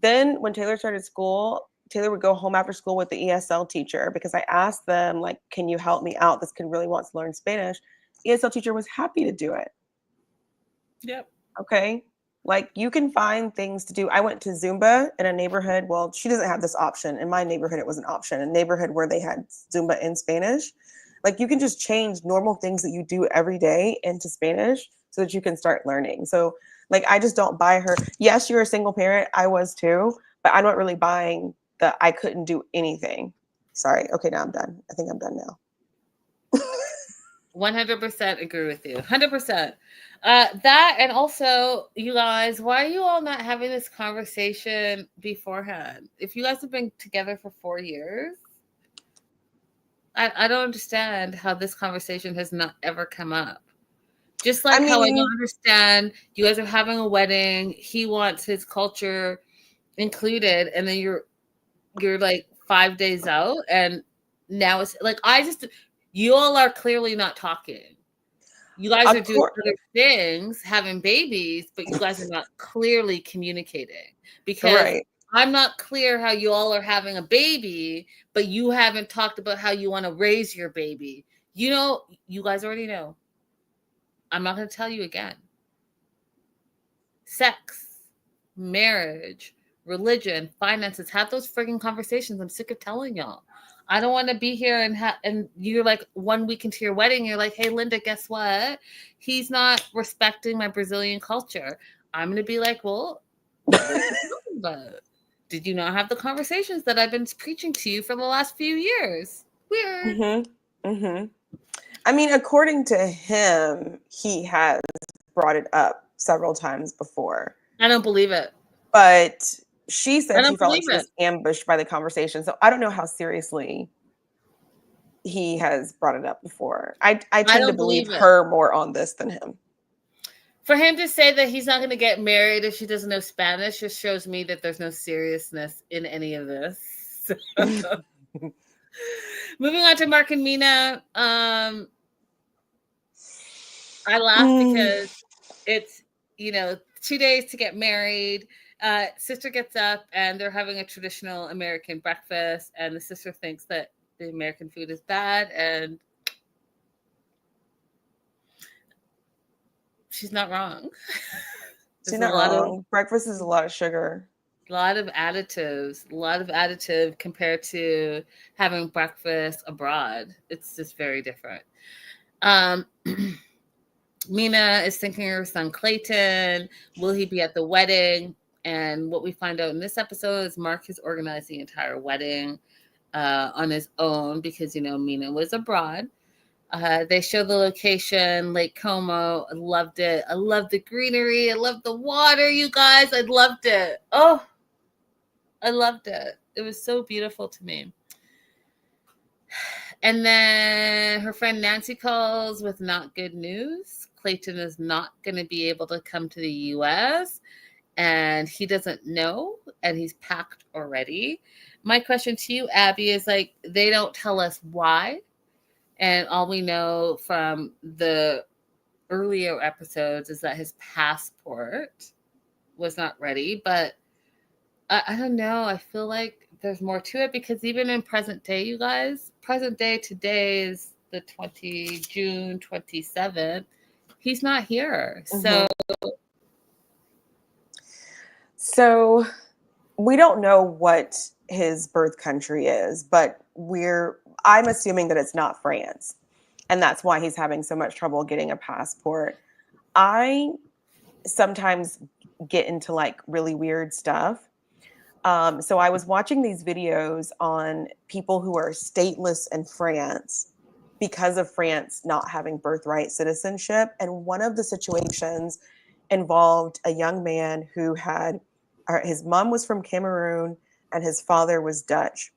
Then when Taylor started school, Taylor would go home after school with the ESL teacher because I asked them, like, can you help me out? This kid really wants to learn Spanish. ESL teacher was happy to do it. Yep. Okay. Like, you can find things to do. I went to Zumba in a neighborhood. Well, she doesn't have this option. In my neighborhood, it was an option. A neighborhood where they had Zumba in Spanish. Like, you can just change normal things that you do every day into Spanish so that you can start learning. So, like, I just don't buy her. Yes, you're a single parent. I was too. But I'm not really buying that I couldn't do anything. Sorry. Okay, now I'm done. I think I'm done now. 100% agree with you. 100%. That, and also, you guys, why are you all not having this conversation beforehand? If you guys have been together for 4 years, I don't understand how this conversation has not ever come up. Just like how I don't understand you guys are having a wedding, he wants his culture included, and then you're like 5 days out, and now it's like, you all are clearly not talking. You guys are Of doing course. other things, having babies, but you guys are not clearly communicating, because Right. I'm not clear how you all are having a baby, but you haven't talked about how you want to raise your baby. You know, you guys already know. I'm not going to tell you again. Sex, marriage, religion, finances, have those frigging conversations. I'm sick of telling y'all. I don't want to be here and you're like 1 week into your wedding, you're like, hey, Linda, guess what? He's not respecting my Brazilian culture. I'm going to be like, well, what are you talking about? Did you not have the conversations that I've been preaching to you for the last few years? Weird. Mm-hmm. Mm-hmm. I mean, according to him, he has brought it up several times before, I don't believe it. but she I said she don't felt like believe she it. was ambushed by the conversation. So I don't know how seriously he has brought it up before. I I tend to don't believe believe it. her more on this than him. For him to say that he's not going to get married if she doesn't know Spanish just shows me that there's no seriousness in any of this. Moving on to Mark and Mina. I laugh because it's, 2 days to get married. Sister gets up and they're having a traditional American breakfast, and the sister thinks that the American food is bad, and she's not wrong. She's There's a not lot of wrong. Breakfast is a lot of sugar. a lot of additive compared to having breakfast abroad. It's just very different. Um, Mina is thinking of her son Clayton. Will he be at the wedding? And what we find out in this episode is Mark has organized the entire wedding on his own because, Mina was abroad. They show the location, Lake Como. I loved it. I loved the greenery. I loved the water, you guys. I loved it. Oh, I loved it. It was so beautiful to me. And then her friend Nancy calls with not good news. Clayton is not going to be able to come to the US, and he doesn't know, and he's packed already. My question to you, Abby, is like, they don't tell us why. And all we know from the earlier episodes is that his passport was not ready. But I don't know. I feel like there's more to it because even in present day, you guys, present day today is the June 27th. He's not here. So we don't know what his birth country is, but I'm assuming that it's not France. And that's why he's having so much trouble getting a passport. I sometimes get into like really weird stuff. So I was watching these videos on people who are stateless in France because of France not having birthright citizenship. And one of the situations involved a young man who had his mom was from Cameroon and his father was Dutch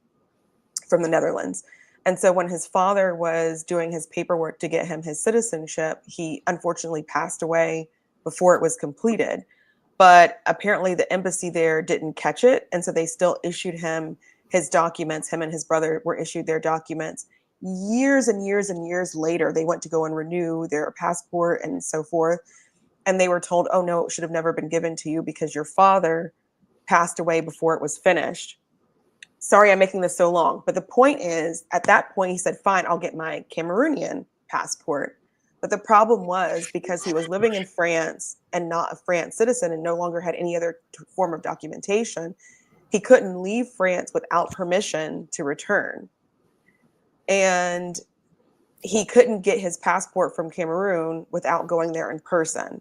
from the Netherlands. And so when his father was doing his paperwork to get him his citizenship, he unfortunately passed away before it was completed. But apparently the embassy there didn't catch it. And so they still issued him his documents. Him and his brother were issued their documents. Years and years and years later, they went to go and renew their passport and so forth. And they were told, oh, no, it should have never been given to you because your father passed away before it was finished. Sorry, I'm making this so long. But the point is, at that point, he said, fine, I'll get my Cameroonian passport. But the problem was because he was living in France and not a France citizen and no longer had any other form of documentation, he couldn't leave France without permission to return. And he couldn't get his passport from Cameroon without going there in person.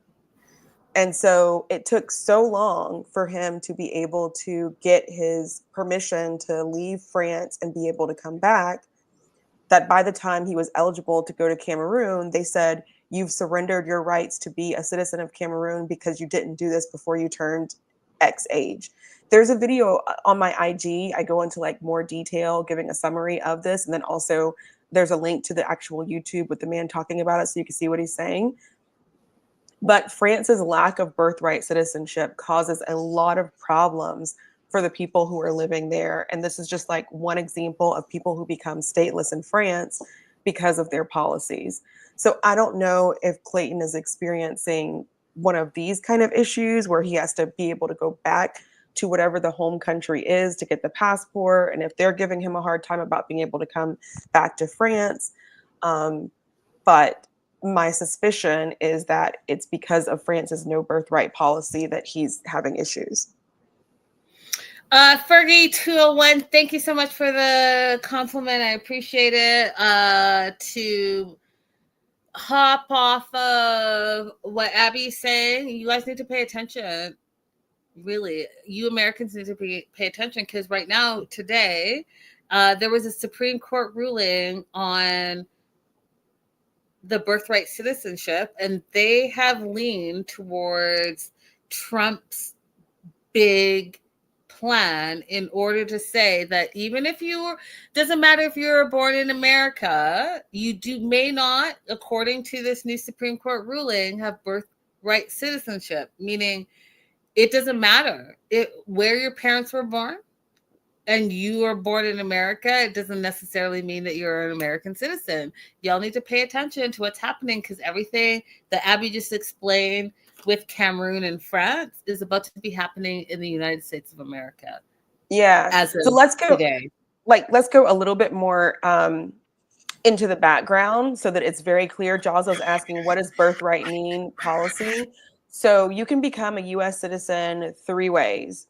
And so it took so long for him to be able to get his permission to leave France and be able to come back that by the time he was eligible to go to Cameroon, they said, you've surrendered your rights to be a citizen of Cameroon because you didn't do this before you turned X age. There's a video on my IG. I go into like more detail, giving a summary of this. And then also there's a link to the actual YouTube with the man talking about it so you can see what he's saying. But France's lack of birthright citizenship causes a lot of problems for the people who are living there. And this is just like one example of people who become stateless in France because of their policies. So I don't know if Clayton is experiencing one of these kind of issues where he has to be able to go back to whatever the home country is to get the passport, and if they're giving him a hard time about being able to come back to France. But my suspicion is that it's because of France's no birthright policy that he's having issues. Fergie 201, thank you so much for the compliment. I appreciate it. To hop off of what Abby's saying, you guys need to pay attention. Really, you Americans need to pay attention, because right now, today, there was a Supreme Court ruling on the birthright citizenship, and they have leaned towards Trump's big plan in order to say that even if you doesn't matter if you're born in America, you may not, according to this new Supreme Court ruling, have birthright citizenship, meaning it doesn't matter where your parents were born and you are born in America. It doesn't necessarily mean that you're an American citizen. Y'all need to pay attention to what's happening, because everything that Abby just explained with Cameroon and France is about to be happening in the United States of America. Yeah. So let's go today. Let's go a little bit more into the background so that it's very clear. Jaws was asking, what does birthright mean policy? So you can become a U.S. citizen 3 ways.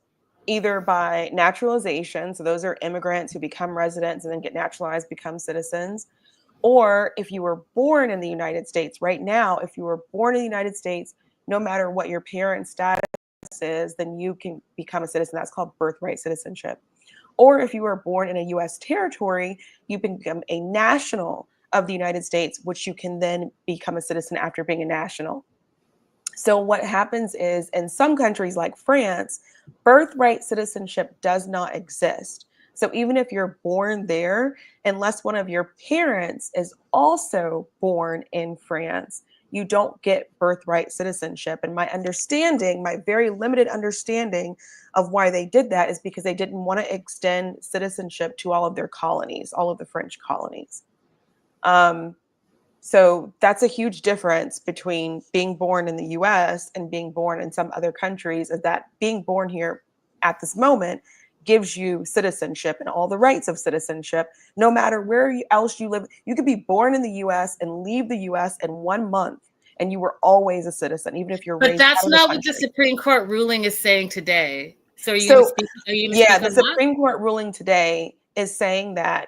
Either by naturalization, so those are immigrants who become residents and then get naturalized, become citizens. Or if you were born in the United States, right now, if you were born in the United States, no matter what your parents' status is, then you can become a citizen. That's called birthright citizenship. Or if you were born in a U.S. territory, you become a national of the United States, which you can then become a citizen after being a national. So what happens is, in some countries like France, birthright citizenship does not exist. So even if you're born there, unless one of your parents is also born in France, you don't get birthright citizenship. And my understanding, my very limited understanding of why they did that, is because they didn't want to extend citizenship to all of their colonies, all of the French colonies. So that's a huge difference between being born in the US and being born in some other countries, is that being born here at this moment gives you citizenship and all the rights of citizenship, no matter where else you live. You could be born in the US and leave the US in 1 month, and you were always a citizen, even if you're raised. But that's not what the Supreme Court ruling is saying today. So are you going to speak on the Supreme Court ruling today is saying that.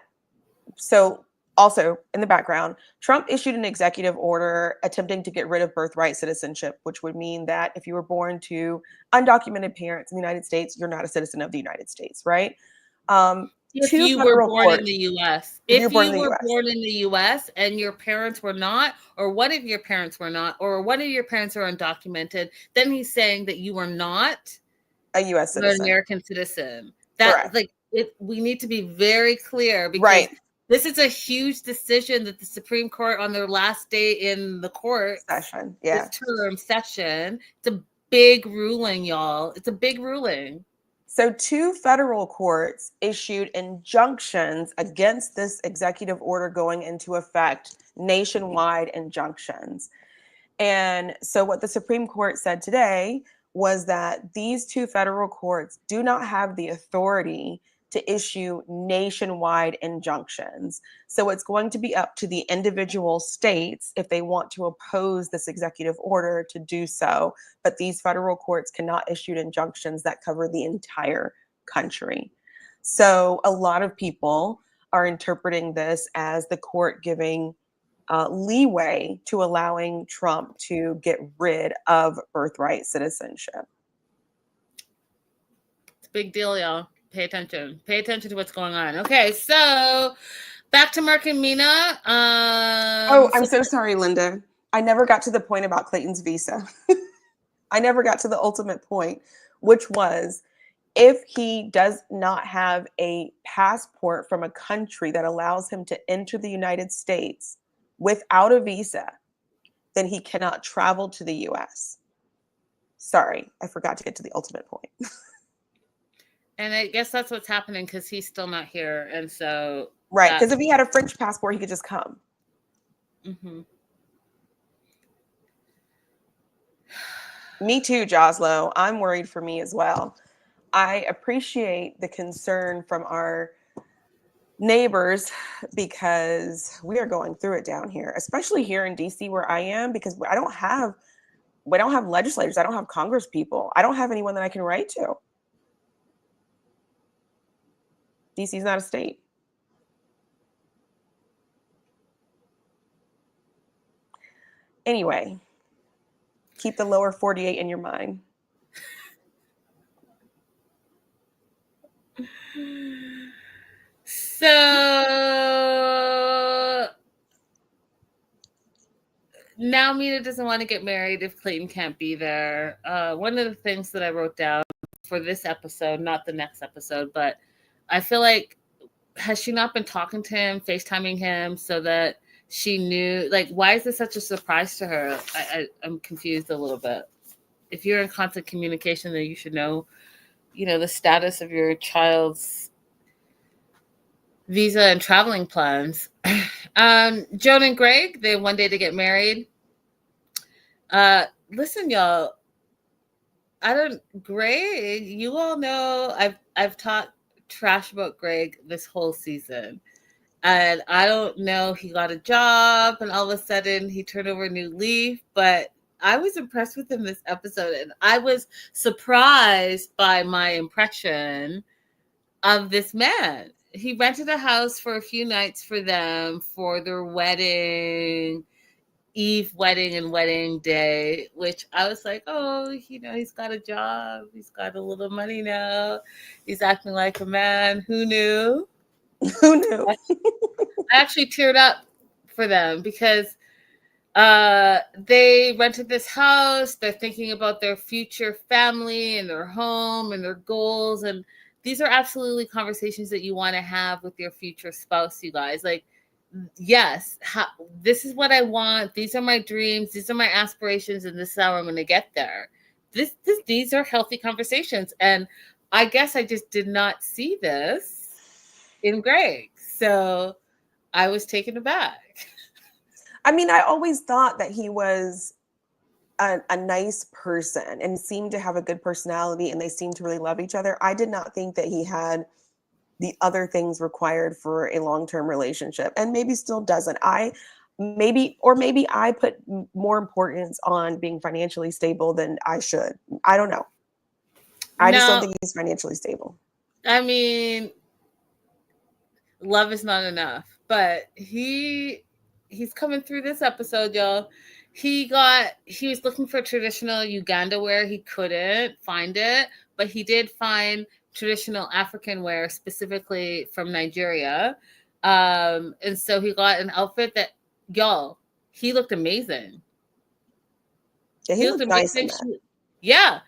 So also in the background, Trump issued an executive order attempting to get rid of birthright citizenship, which would mean that if you were born to undocumented parents in the United States, you're not a citizen of the United States, right? If you were born in the U.S. If you were born in the U.S. and your parents were not, or one of your parents were not, or one of your parents are undocumented, then he's saying that you are not a U.S. citizen, an American citizen. That we need to be very clear, because right. This is a huge decision that the Supreme Court, on their last day in the court session, this term session, it's a big ruling, y'all. It's a big ruling. So 2 federal courts issued injunctions against this executive order going into effect, nationwide injunctions. And so what the Supreme Court said today was that these 2 federal courts do not have the authority to issue nationwide injunctions. So it's going to be up to the individual states, if they want to oppose this executive order, to do so. But these federal courts cannot issue injunctions that cover the entire country. So a lot of people are interpreting this as the court giving leeway to allowing Trump to get rid of birthright citizenship. It's a big deal, y'all. Pay attention. Pay attention to what's going on. Okay, so back to Mark and Mina. I'm so sorry, Linda. I never got to the point about Clayton's visa. I never got to the ultimate point, which was, if he does not have a passport from a country that allows him to enter the United States without a visa, then he cannot travel to the US. Sorry, I forgot to get to the ultimate point. And I guess that's what's happening, because he's still not here. And so. Right, because if he had a French passport, he could just come. Mm-hmm. Me too, Joslo. I'm worried for me as well. I appreciate the concern from our neighbors because we are going through it down here, especially here in DC where I am, because we don't have legislators. I don't have Congress people. I don't have anyone that I can write to. DC is not a state. Anyway, keep the lower 48 in your mind. So now Mina doesn't want to get married if Clayton can't be there. One of the things that I wrote down for this episode, not the next episode, but I feel like, has she not been talking to him, FaceTiming him so that she knew, like, why is this such a surprise to her? I'm confused a little bit. If you're in constant communication, then you should know, the status of your child's visa and traveling plans. Joan and Greg, they one day to get married. Listen, y'all, Greg, you all know I've talked trash about Greg this whole season. And I don't know, he got a job and all of a sudden he turned over a new leaf, but I was impressed with him this episode, and I was surprised by my impression of this man. He rented a house for a few nights for them for their wedding and wedding day, which I was like, oh, he's got a job. He's got a little money now. He's acting like a man. Who knew? Who knew? I actually teared up for them because they rented this house. They're thinking about their future family and their home and their goals. And these are absolutely conversations that you want to have with your future spouse, you guys. Like, yes, this is what I want. These are my dreams. These are my aspirations. And this is how I'm going to get there. These are healthy conversations. And I guess I just did not see this in Greg. So I was taken aback. I mean, I always thought that he was a nice person and seemed to have a good personality, and they seemed to really love each other. I did not think that he had the other things required for a long-term relationship, and maybe still doesn't. Maybe I put more importance on being financially stable than I should. I don't know. I just don't think he's financially stable. I mean, love is not enough, but he's coming through this episode, y'all. He was looking for traditional Uganda wear. He couldn't find it, but he did find traditional African wear, specifically from Nigeria. And so he got an outfit that, y'all, he looked amazing. Yeah, he looked nice in that. Yeah.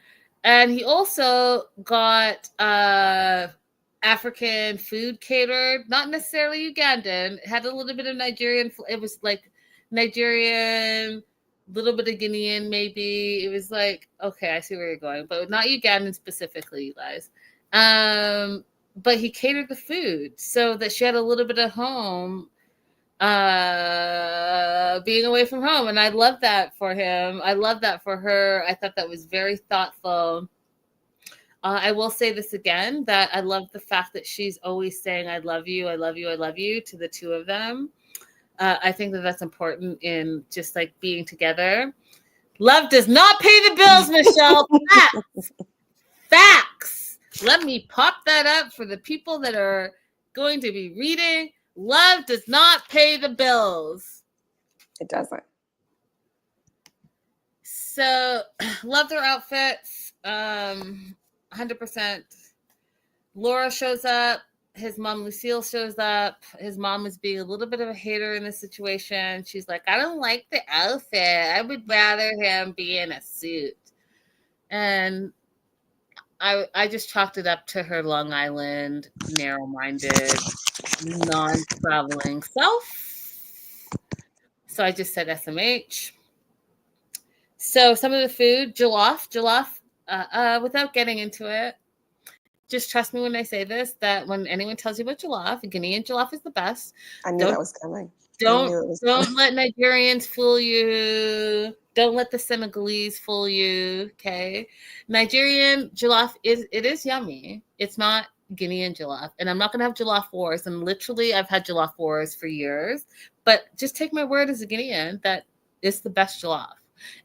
And he also got African food catered, not necessarily Ugandan. It had a little bit of Nigerian. It was like Nigerian, little bit of Guinean, maybe. It was like, okay, I see where you're going, but not Ugandan specifically, you guys. But he catered the food so that she had a little bit of home, being away from home. And I love that for him. I love that for her. I thought that was very thoughtful. I will say this again, that I love the fact that she's always saying, I love you, I love you, I love you to the two of them. I think that that's important in just like being together. Love does not pay the bills, Michelle. Facts. Facts. Let me pop that up for the people that are going to be reading. Love does not pay the bills. It doesn't. So, love their outfits. 100%. Laura shows up. His mom, Lucille, shows up. His mom is being a little bit of a hater in this situation. She's like, I don't like the outfit. I would rather him be in a suit. And I just chalked it up to her Long Island, narrow-minded, non-traveling self. So I just said SMH. So some of the food, jollof, without getting into it, just trust me when I say this, that when anyone tells you about jollof, Guinean jollof is the best. I knew that was coming. knew it was Don't let Nigerians fool you. Don't let the Senegalese fool you. Okay, Nigerian jollof is yummy. It's not Guinean jollof, and I'm not gonna have jollof wars. And literally, I've had jollof wars for years. But just take my word as a Guinean that it's the best jollof.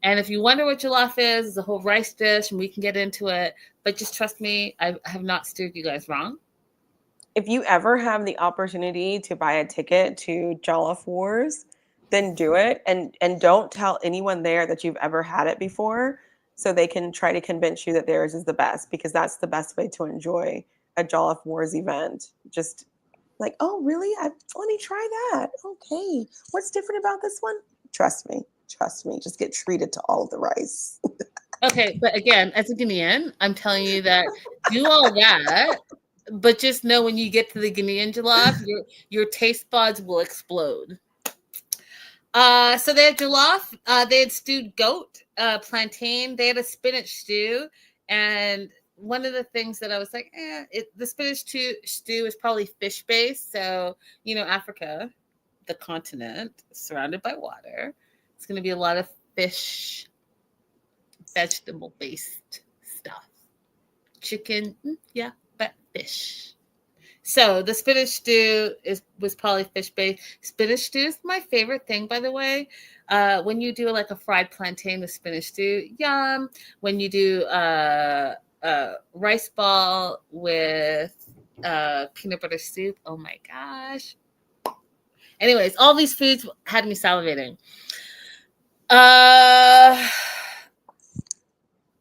And if you wonder what jollof is, it's a whole rice dish, and we can get into it. But just trust me, I have not steered you guys wrong. If you ever have the opportunity to buy a ticket to Jollof Wars, then do it, and don't tell anyone there that you've ever had it before, so they can try to convince you that theirs is the best, because that's the best way to enjoy a Jollof Wars event. Just like, oh, really? Let me try that. Okay, what's different about this one? Trust me, just get treated to all of the rice. Okay, but again, as a Guinean, I'm telling you that do all that, but just know when you get to the Guinean jollof, your taste buds will explode. So they had jollof, they had stewed goat, plantain, they had a spinach stew, and one of the things that I was like, the spinach stew is probably fish based. So, Africa, the continent surrounded by water, it's going to be a lot of fish, vegetable based stuff. Chicken, yeah, but fish. So the spinach stew was probably fish based. Spinach stew is my favorite thing, by the way. When you do like a fried plantain with spinach stew, yum. When you do rice ball with peanut butter soup, oh my gosh. Anyways, all these foods had me salivating.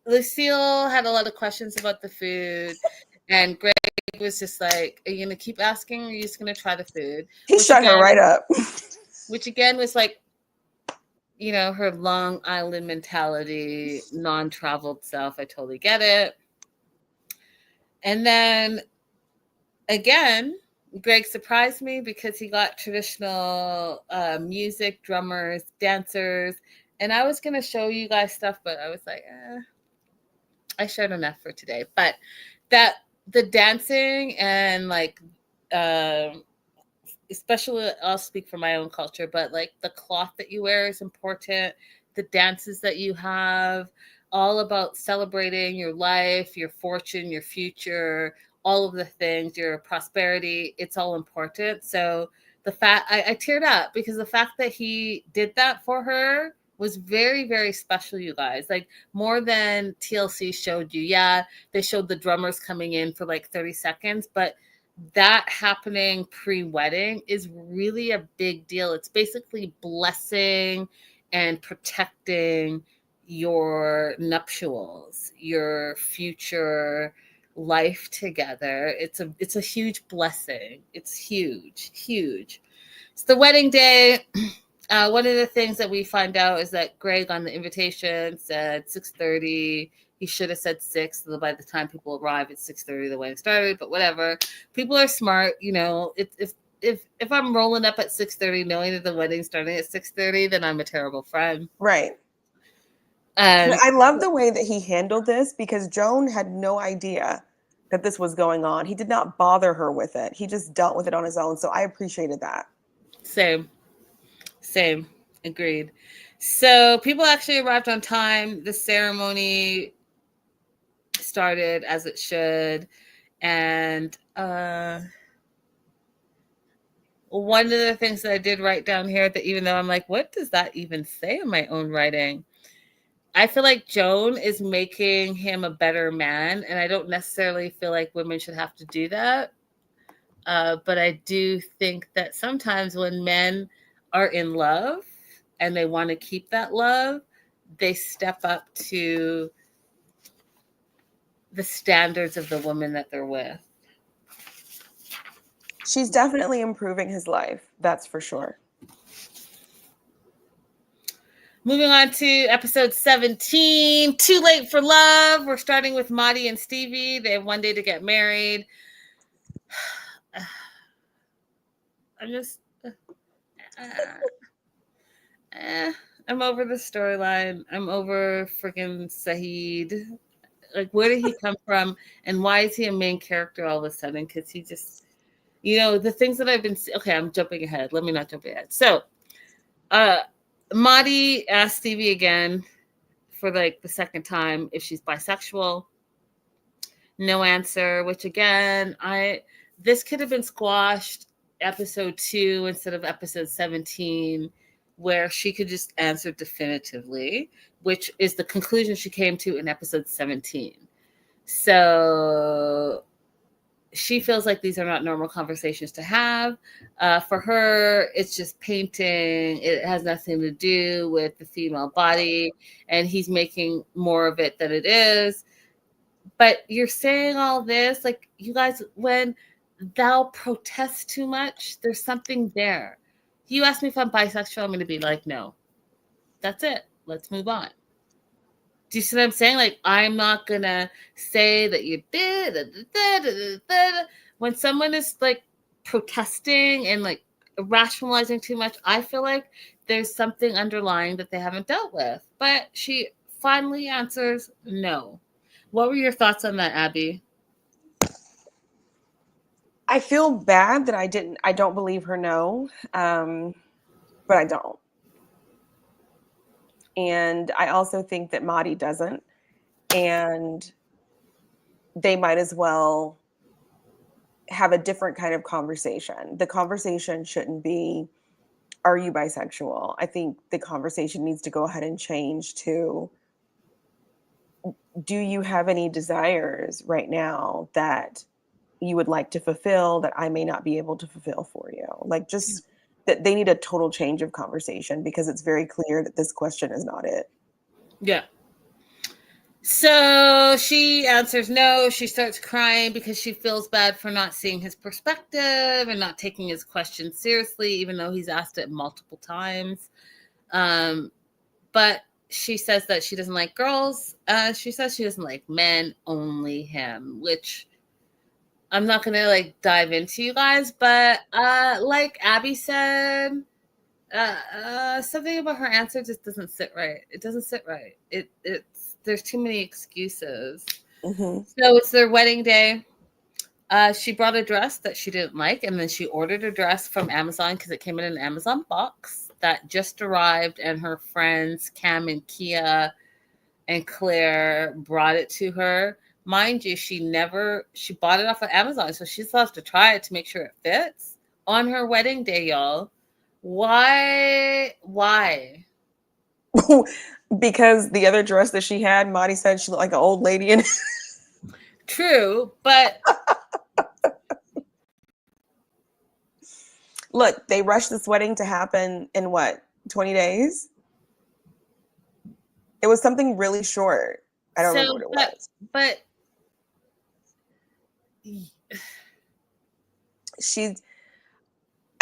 Lucille had a lot of questions about the food, and Greg was just like, are you going to keep asking, or are you just going to try the food? He shut her right up. Which again was like, her Long Island mentality, non-traveled self. I totally get it. And then again, Greg surprised me because he got traditional music, drummers, dancers, and I was going to show you guys stuff, but I was like, I showed enough for today. But the dancing and like, especially I'll speak for my own culture, but like the cloth that you wear is important. The dances that you have, all about celebrating your life, your fortune, your future, all of the things, your prosperity, it's all important. So the fact I teared up because the fact that he did that for her was very, very special, you guys. Like more than TLC showed you. Yeah, they showed the drummers coming in for like 30 seconds, but that happening pre-wedding is really a big deal. It's basically blessing and protecting your nuptials, your future life together. It's a huge blessing. It's huge, huge. It's the wedding day. One of the things that we find out is that Greg on the invitation said 6:30. He should have said 6. So by the time people arrive at 6:30, the wedding started. But whatever. People are smart. If I'm rolling up at 6:30, knowing that the wedding's starting at 6:30, then I'm a terrible friend. Right. And I love the way that he handled this because Joan had no idea that this was going on. He did not bother her with it. He just dealt with it on his own. So I appreciated that. Same. Agreed. So people actually arrived on time. The ceremony started as it should. And one of the things that I did write down here that even though I'm like, what does that even say in my own writing? I feel like Joan is making him a better man. And I don't necessarily feel like women should have to do that. But I do think that sometimes when men are in love and they want to keep that love, they step up to the standards of the woman that they're with. She's definitely improving his life. That's for sure. Moving on to episode 17, Too Late for Love. We're starting with Madi and Stevie. They have one day to get married. I'm just... I'm over the storyline. I'm over freaking Saeed. Like, where did he come from? And why is he a main character all of a sudden? Because he just, the things that I've been... Okay, I'm jumping ahead. Let me not jump ahead. So, Madi asked Stevie again for like the second time if she's bisexual. No answer, which again, this could have been squashed episode 2 instead of episode 17, where she could just answer definitively, which is the conclusion she came to in episode 17. So she feels like these are not normal conversations to have. For her, it's just painting. It has nothing to do with the female body, and he's making more of it than it is. But you're saying all this, like, you guys, when thou protest too much, there's something there. You ask me if I'm bisexual, I'm going to be like, no. That's it. Let's move on. Do you see what I'm saying? Like, I'm not going to say that you did. When someone is, like, protesting and, like, rationalizing too much, I feel like there's something underlying that they haven't dealt with. But she finally answers no. What were your thoughts on that, Abby? I feel bad that I don't believe her no, but I don't. And I also think that Madi doesn't. And they might as well have a different kind of conversation. The conversation shouldn't be, are you bisexual? I think the conversation needs to go ahead and change to, do you have any desires right now that you would like to fulfill that I may not be able to fulfill for you? Like, just that they need a total change of conversation, because it's very clear that this question is not it. Yeah. So she answers no. She starts crying because she feels bad for not seeing his perspective and not taking his question seriously, even though he's asked it multiple times. But she says that she doesn't like girls. She says she doesn't like men, only him, which I'm not going to like dive into, you guys. But like Abby said, something about her answer just doesn't sit right. It doesn't sit right. There's too many excuses. Mm-hmm. So it's their wedding day. She brought a dress that she didn't like, and then she ordered a dress from Amazon because it came in an Amazon box that just arrived, and her friends Cam and Kia and Claire brought it to her. Mind you, she bought it off of Amazon, so she still has to try it to make sure it fits on her wedding day, y'all. Why? Because the other dress that she had, Madi said she looked like an old lady in it. True, but look, they rushed this wedding to happen in what, 20 days? It was something really short. I don't remember what it was. But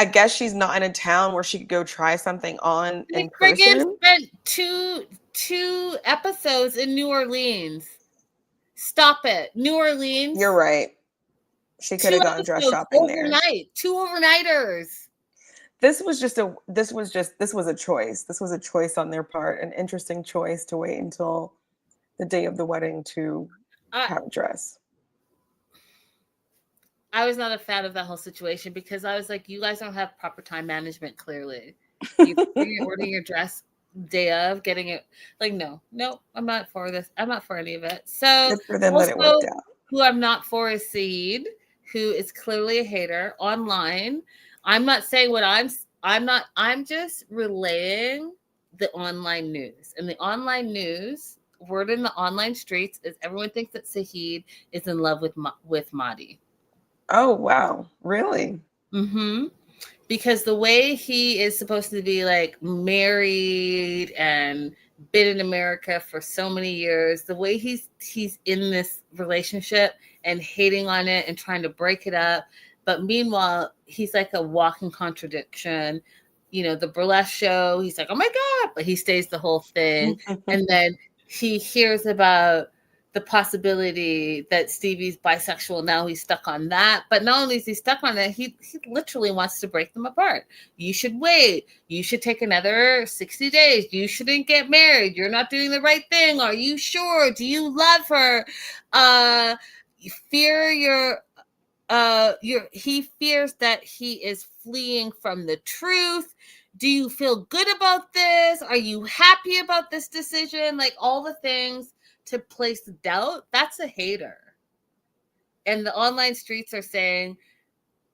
I guess she's not in a town where she could go try something on in person. Spent two episodes in New Orleans. Stop it, New Orleans. You're right. She could have gone dress shopping overnight. There. 2 overnighters. This was a choice. This was a choice on their part, an interesting choice to wait until the day of the wedding to have a dress. I was not a fan of that whole situation because I was like, you guys don't have proper time management, clearly. You're ordering your dress day of, getting it. Like, no, I'm not for this. I'm not for any of it. So good for them that it worked out. Who I'm not for is Saeed, who is clearly a hater online. I'm not saying what I'm just relaying the online news. And the online news, word in the online streets, is everyone thinks that Saeed is in love with Madi. Oh, wow. Really? Mm-hmm. Because the way he is supposed to be like married and been in America for so many years, the way he's in this relationship and hating on it and trying to break it up. But meanwhile, he's like a walking contradiction. You know, the burlesque show, he's like, oh my God, but he stays the whole thing. And then he hears about the possibility that Stevie's bisexual. Now he's stuck on that. But not only is he stuck on it, he literally wants to break them apart. You should wait. You should take another 60 days. You shouldn't get married. You're not doing the right thing. Are you sure? Do you love her? You fear he fears that he is fleeing from the truth. Do you feel good about this? Are you happy about this decision? Like all the things to place doubt. That's a hater. And the online streets are saying,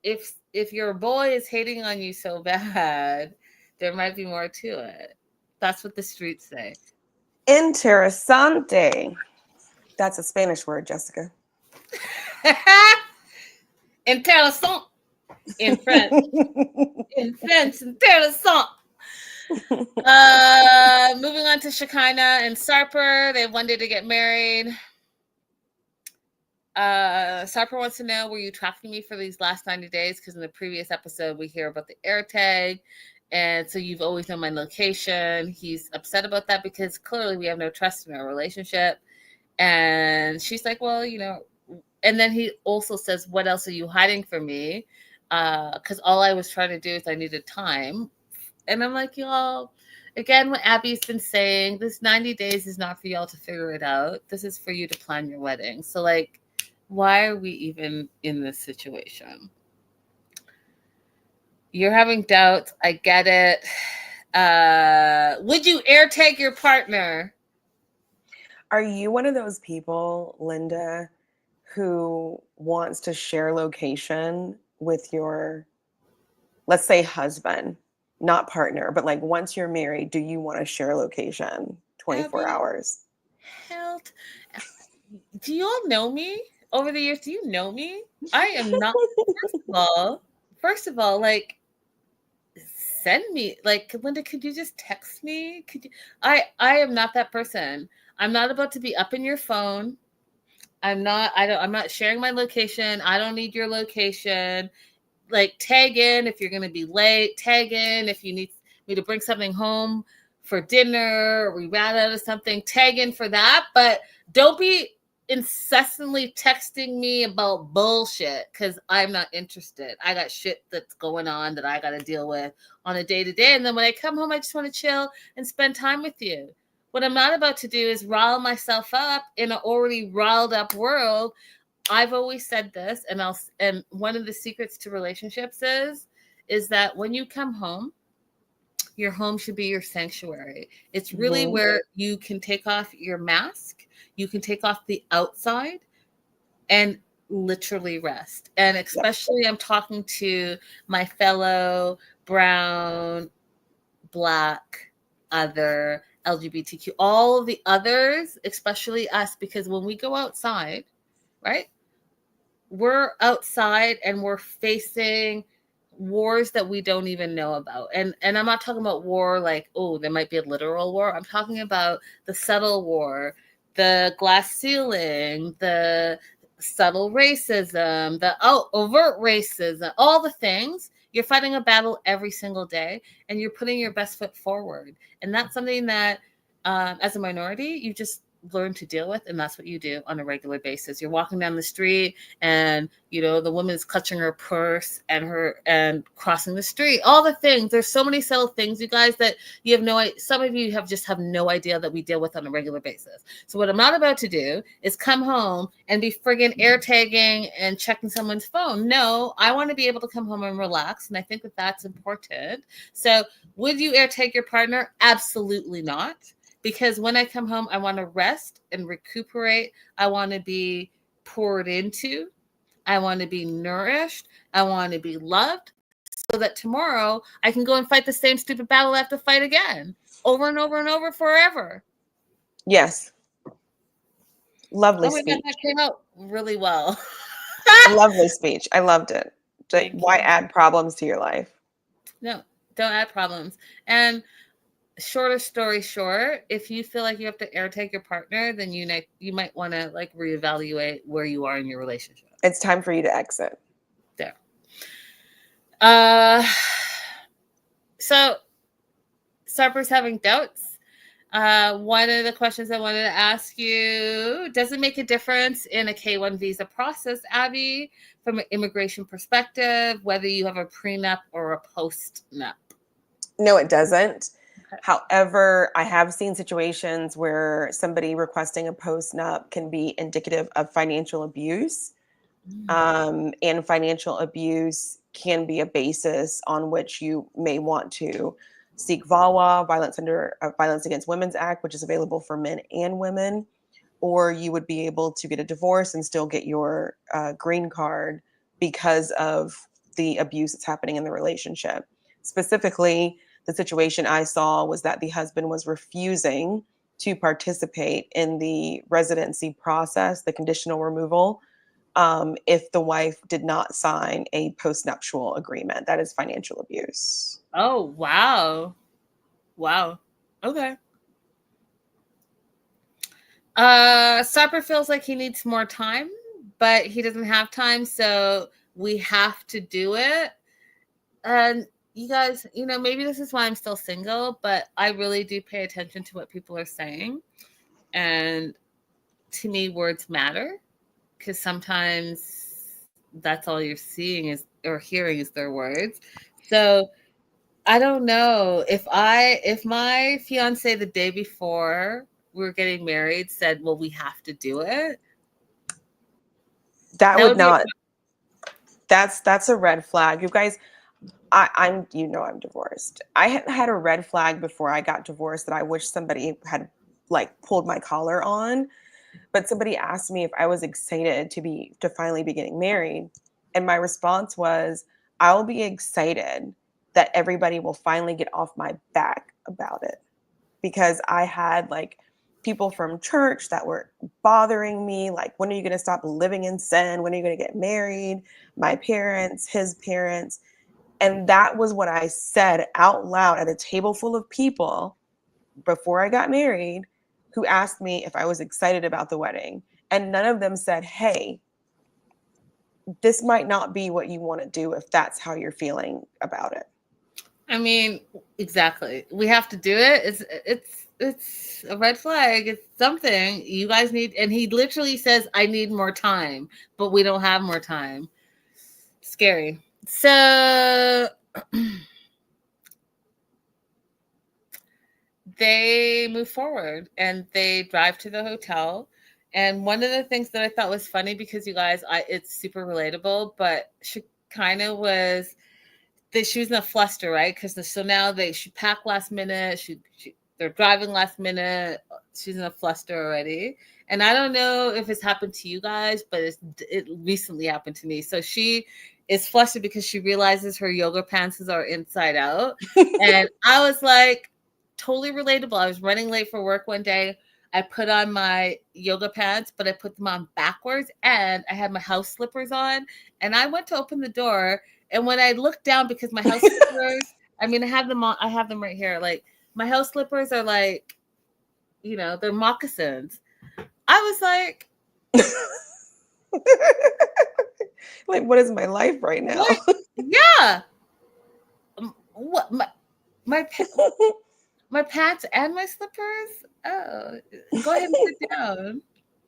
if your boy is hating on you so bad, there might be more to it. That's what the streets say. Interesante. That's a Spanish word, Jessica. Interessant in French. In French, interessant. Moving on to Shekinah and Sarper. They have one day to get married. Sarper wants to know, were you tracking me for these last 90 days? Because in the previous episode, we hear about the AirTag. And so you've always known my location. He's upset about that because clearly we have no trust in our relationship. And she's like, well, you know, and then he also says, what else are you hiding from me? Because all I was trying to do is I needed time. And I'm like, y'all, again, what Abby's been saying, this 90 days is not for y'all to figure it out. This is for you to plan your wedding. So, like, why are we even in this situation? You're having doubts. I get it. Would you AirTag your partner? Are you one of those people, Linda, who wants to share location with your, let's say, husband, not partner, but like once you're married, do you want to share location 24 Abby, hours? Hell, do you all know me over the years? Do you know me? I am not. First of all, like, send me, like, Linda, could you just text me? Could you? I am not that person. I'm not about to be up in your phone. I'm not sharing my location. I don't need your location. Like, tag in if you're going to be late. Tag in if you need me to bring something home for dinner, or we ran out of something. Tag in for that. But don't be incessantly texting me about bullshit because I'm not interested. I got shit that's going on that I got to deal with on a day-to-day. And then when I come home, I just want to chill and spend time with you. What I'm not about to do is rile myself up in an already riled up world. I've always said this, and one of the secrets to relationships is that when you come home, your home should be your sanctuary. It's really where you can take off your mask, you can take off the outside, and literally rest. And especially, I'm talking to my fellow brown, Black, other, LGBTQ, all of the others, especially us, because when we go outside, right? We're outside and we're facing wars that we don't even know about. And I'm not talking about war like, oh, there might be a literal war. I'm talking about the subtle war, the glass ceiling, the subtle racism, the overt racism, all the things. You're fighting a battle every single day and you're putting your best foot forward. And that's something that as a minority, you just learn to deal with, and that's what you do on a regular basis. You're walking down the street and, you know, the woman's clutching her purse and crossing the street, all the things. There's so many subtle things, you guys, that you have some of you have no idea that we deal with on a regular basis. So what I'm not about to do is come home and be friggin' AirTagging and checking someone's phone. No, I want to be able to come home and relax, and I think that that's important. So would you AirTag your partner? Absolutely not. Because when I come home, I want to rest and recuperate. I want to be poured into. I want to be nourished. I want to be loved so that tomorrow I can go and fight the same stupid battle I have to fight again over and over and over forever. Yes. Lovely speech. God, that came out really well. Lovely speech. I loved it. Why add problems to your life? No, don't add problems. And shorter story short, if you feel like you have to AirTag your partner, then you might want to like reevaluate where you are in your relationship. It's time for you to exit. There. So Sarper's having doubts. One of the questions I wanted to ask you, does it make a difference in a K-1 visa process, Abby, from an immigration perspective, whether you have a prenup or a post-nup? No, it doesn't. However, I have seen situations where somebody requesting a post-nup can be indicative of financial abuse. And financial abuse can be a basis on which you may want to seek VAWA, Violence Against Women's Act, which is available for men and women, or you would be able to get a divorce and still get your green card because of the abuse that's happening in the relationship. Specifically, the situation I saw was that the husband was refusing to participate in the residency process, the conditional removal, if the wife did not sign a postnuptial agreement. That is financial abuse. Oh, wow. Wow. Okay. Sarper feels like he needs more time, but he doesn't have time, so we have to do it. And you guys, maybe this is why I'm still single, but I really do pay attention to what people are saying. And to me, words matter, because sometimes that's all you're seeing is or hearing is their words. So I don't know if my fiance the day before we were getting married said, well, we have to do it. That would not, that's a red flag. You guys, I'm divorced. I had a red flag before I got divorced that I wish somebody had like pulled my collar on. But somebody asked me if I was excited to finally be getting married. And my response was, I'll be excited that everybody will finally get off my back about it. Because I had like people from church that were bothering me, like, when are you going to stop living in sin? When are you going to get married? My parents, his parents. And that was what I said out loud at a table full of people before I got married, who asked me if I was excited about the wedding. And none of them said, hey, this might not be what you want to do if that's how you're feeling about it. I mean, exactly. We have to do it. It's a red flag. It's something you guys need. And he literally says, I need more time, but we don't have more time. Scary. So they move forward and they drive to the hotel. And one of the things that I thought was funny, because you guys, it's super relatable, but she kind of was, she was in a fluster, right? Because so now she packed last minute. They're driving last minute. She's in a fluster already. And I don't know if it's happened to you guys, but it recently happened to me. So she is flustered because she realizes her yoga pants are inside out. And I was like, totally relatable. I was running late for work one day. I put on my yoga pants, but I put them on backwards, and I had my house slippers on. And I went to open the door, and when I looked down, because my house slippers, I mean, I have them on. I have them right here. Like, my house slippers are like, they're moccasins. I was like, like, what is my life right now? What? Yeah. What my pants and my slippers? Oh, go ahead and sit down.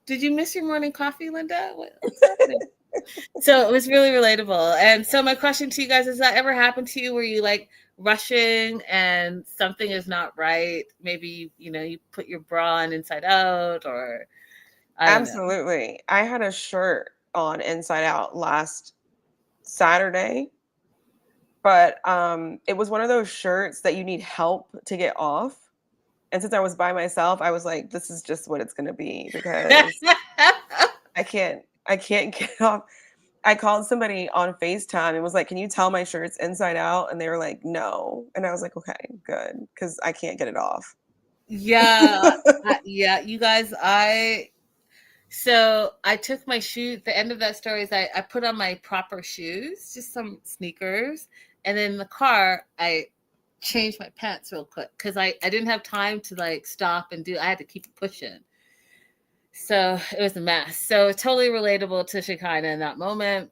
Did you miss your morning coffee, Linda? What's happening? So it was really relatable. And so my question to you guys, has that ever happened to you where you like rushing and something is not right? Maybe, you put your bra on inside out, or Absolutely. I had a shirt on inside out last Saturday, but it was one of those shirts that you need help to get off. And since I was by myself, I was like, this is just what it's going to be, because I can't get it off. I called somebody on FaceTime and was like, can you tell my shirt's inside out? And they were like, no. And I was like, okay, good, because I can't get it off. Yeah. Yeah, you guys, so I took my shoe. The end of that story is I put on my proper shoes, just some sneakers. And then in the car, I changed my pants real quick because I didn't have time to like stop and I had to keep pushing. So it was a mess. So totally relatable to Shekinah in that moment.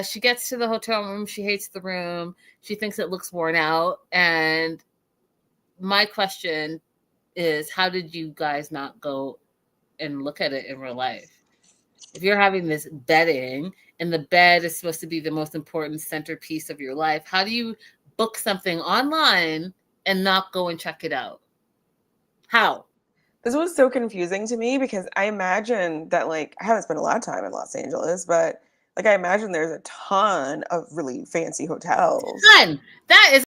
She gets to the hotel room. She hates the room. She thinks it looks worn out. And my question is, how did you guys not go and look at it in real life? If you're having this bedding and the bed is supposed to be the most important centerpiece of your life, how do you book something online and not go and check it out? How? This was so confusing to me, because I imagine that, like, I haven't spent a lot of time in Los Angeles, but like, I imagine there's a ton of really fancy hotels. Ton. That is,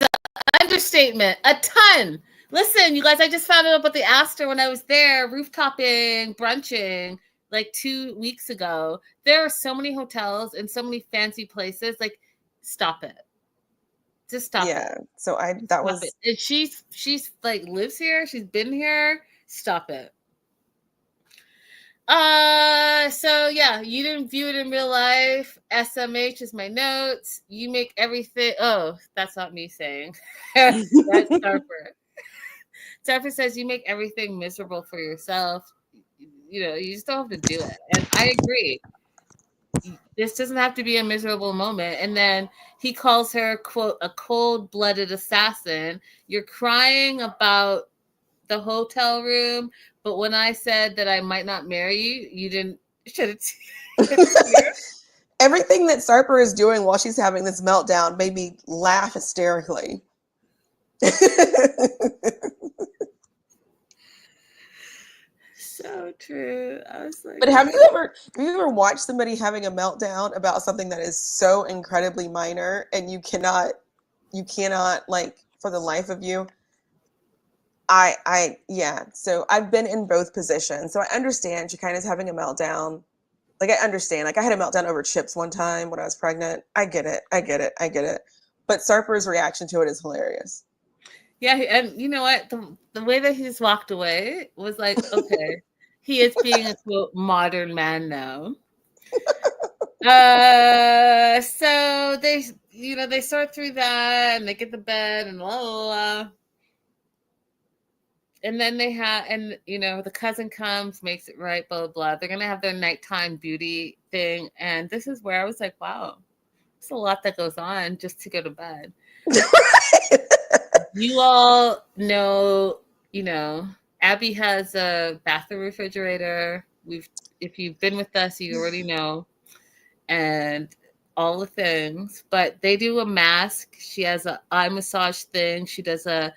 I Understatement. A ton. Listen, you guys, I just found out about the Astor when I was there, rooftoping, brunching, like 2 weeks ago. There are so many hotels and so many fancy places. Like, stop it. Just stop Yeah. it. So that Stop was it. And she's like lives here. She's been here. Stop it. So yeah, you didn't view it in real life. SMH is my notes. You make everything. Oh, that's not me saying. That's Sarper. Sarper says you make everything miserable for yourself. You know, you just don't have to do it. And I agree. This doesn't have to be a miserable moment. And then he calls her, quote, a cold-blooded assassin. You're crying about the hotel room, but when I said that I might not marry you, you didn't shed a tear. everything that Sarper is doing while she's having this meltdown made me laugh hysterically. So true. I was like, But have you ever watched somebody having a meltdown about something that is so incredibly minor and you cannot like for the life of you? Yeah. So I've been in both positions. So I understand she kind of is having a meltdown. Like I understand. Like I had a meltdown over chips one time when I was pregnant. I get it. But Sarper's reaction to it is hilarious. yeah, and you know what? The way that he's walked away was like, okay, he is being a quote modern man now. So they sort through that and they get the bed and blah blah blah. And then the cousin comes, makes it right, blah blah blah. They're gonna have their nighttime beauty thing, and this is where I was like, wow, there's a lot that goes on just to go to bed. You all know, Abby has a bathroom refrigerator. If you've been with us, you already know, and all the things. But they do a mask. She has an eye massage thing. She does a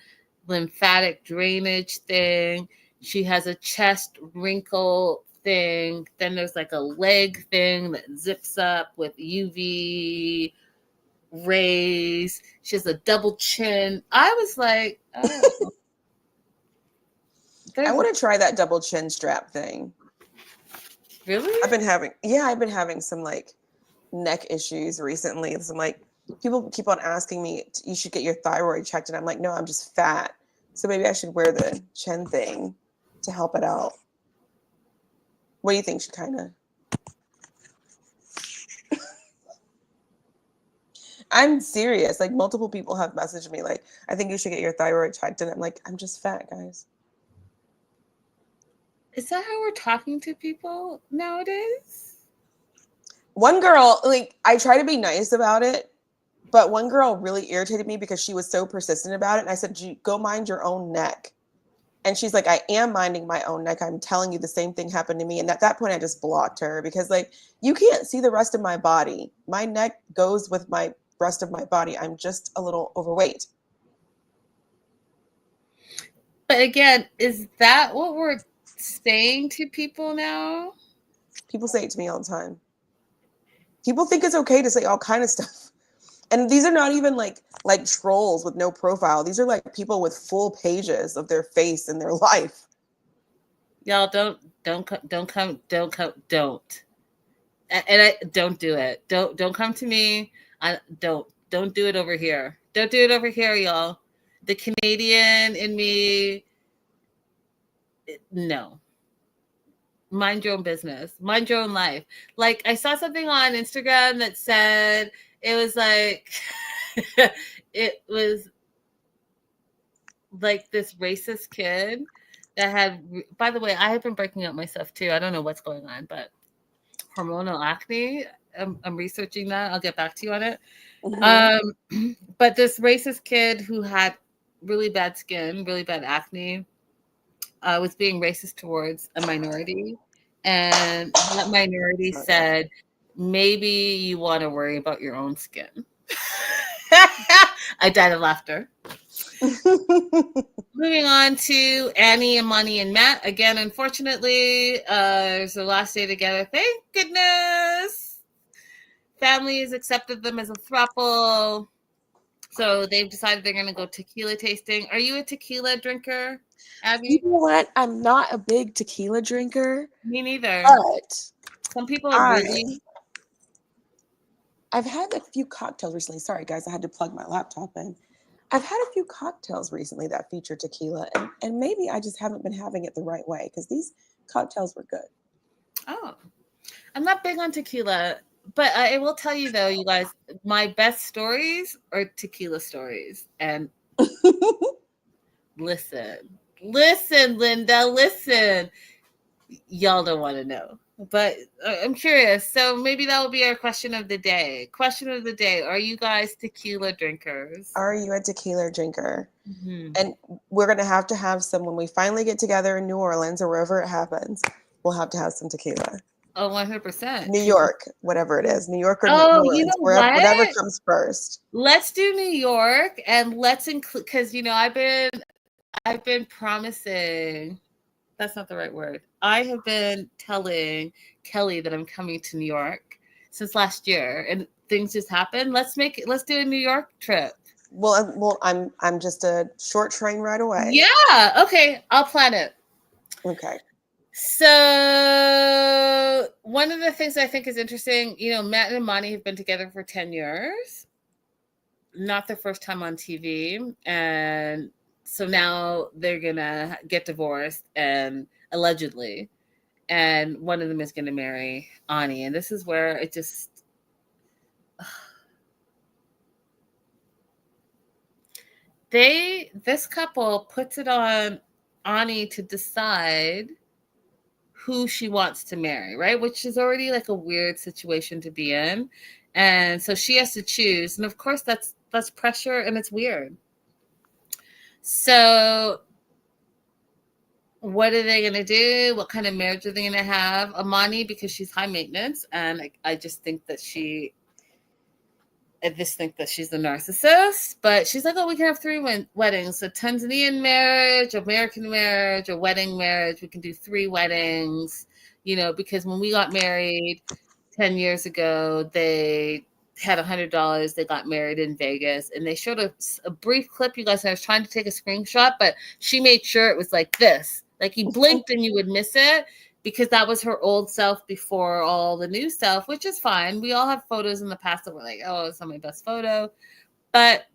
lymphatic drainage thing. She has a chest wrinkle thing. Then there's like a leg thing that zips up with UV rays. She has a double chin. I was like, oh. I want to try that double chin strap thing. Really? I've been having some like neck issues recently. Some like people keep on asking me, you should get your thyroid checked. And I'm like, no, I'm just fat. So maybe I should wear the chin thing to help it out. What do you think, Shekinah? I'm serious. Like multiple people have messaged me like, I think you should get your thyroid checked. And I'm like, I'm just fat, guys. Is that how we're talking to people nowadays? One girl, like, I try to be nice about it, but one girl really irritated me because she was so persistent about it. And I said, go mind your own neck. And she's like, I am minding my own neck. I'm telling you the same thing happened to me. And at that point, I just blocked her because, like, you can't see the rest of my body. My neck goes with my rest of my body. I'm just a little overweight. But again, is that what we're saying to people now? People say it to me all the time. People think it's okay to say all kind of stuff. And these are not even like trolls with no profile. These are like people with full pages of their face and their life. Y'all don't. And I don't do it. Don't come to me. Don't do it over here. Don't do it over here, y'all. The Canadian in me, no. Mind your own business. Mind your own life. Like I saw something on Instagram that said it was like it was like this racist kid that had, by the way, I have been breaking up myself too. I don't know what's going on, but hormonal acne. I'm researching that. I'll get back to you on it. Mm-hmm. But this racist kid who had really bad skin, really bad acne, was being racist towards a minority. And that minority said, maybe you want to worry about your own skin. I died of laughter. Moving on to Annie, Imani, and Matt. Again, unfortunately, it's their last day together. Thank goodness. Families accepted them as a throuple. So they've decided they're going to go tequila tasting. Are you a tequila drinker, You Abby? know what? I'm not a big tequila drinker, Me neither. but Some people are really. I've had a few cocktails recently. Sorry, guys, I had to plug my laptop in. I've had a few cocktails recently that feature tequila, and maybe I just haven't been having it the right way because these cocktails were good. Oh, I'm not big on tequila, but I will tell you though, you guys, my best stories are tequila stories. And listen, Linda, listen. Y'all don't want to know, but I'm curious. So maybe that will be our question of the day. Question of the day: are you guys tequila drinkers? Are you a tequila drinker? Mm-hmm. And we're going to have some when we finally get together in New Orleans or wherever it happens. We'll have to have some tequila. Oh, 100%. New York, whatever it is, New York or New Oh, you Orleans, know what? whatever comes first. Let's do New York, and let's include, because I've been promising. That's not the right word. I have been telling Kelly that I'm coming to New York since last year, and things just happened. Let's do a New York trip. Well, I'm just a short train ride away. Yeah. Okay. I'll plan it. Okay. So one of the things I think is interesting, Matt and Imani have been together for 10 years. Not their first time on TV. And so now they're going to get divorced, and allegedly. And one of them is going to marry Ani. And this is where it just... This couple puts it on Ani to decide who she wants to marry, right? Which is already like a weird situation to be in. And so she has to choose. And of course that's pressure, and it's weird. So what are they going to do? What kind of marriage are they going to have? Imani, because she's high maintenance, and I just think that she's a narcissist, but she's like, oh, we can have 3 weddings. So Tanzanian marriage, American marriage, or wedding marriage. We can do 3 weddings, because when we got married 10 years ago, they had $100. They got married in Vegas, and they showed a brief clip, you guys. I was trying to take a screenshot, but she made sure it was like this. Like you blinked and you would miss it, because that was her old self before all the new stuff, which is fine. We all have photos in the past that we're like, oh, it's not my best photo. But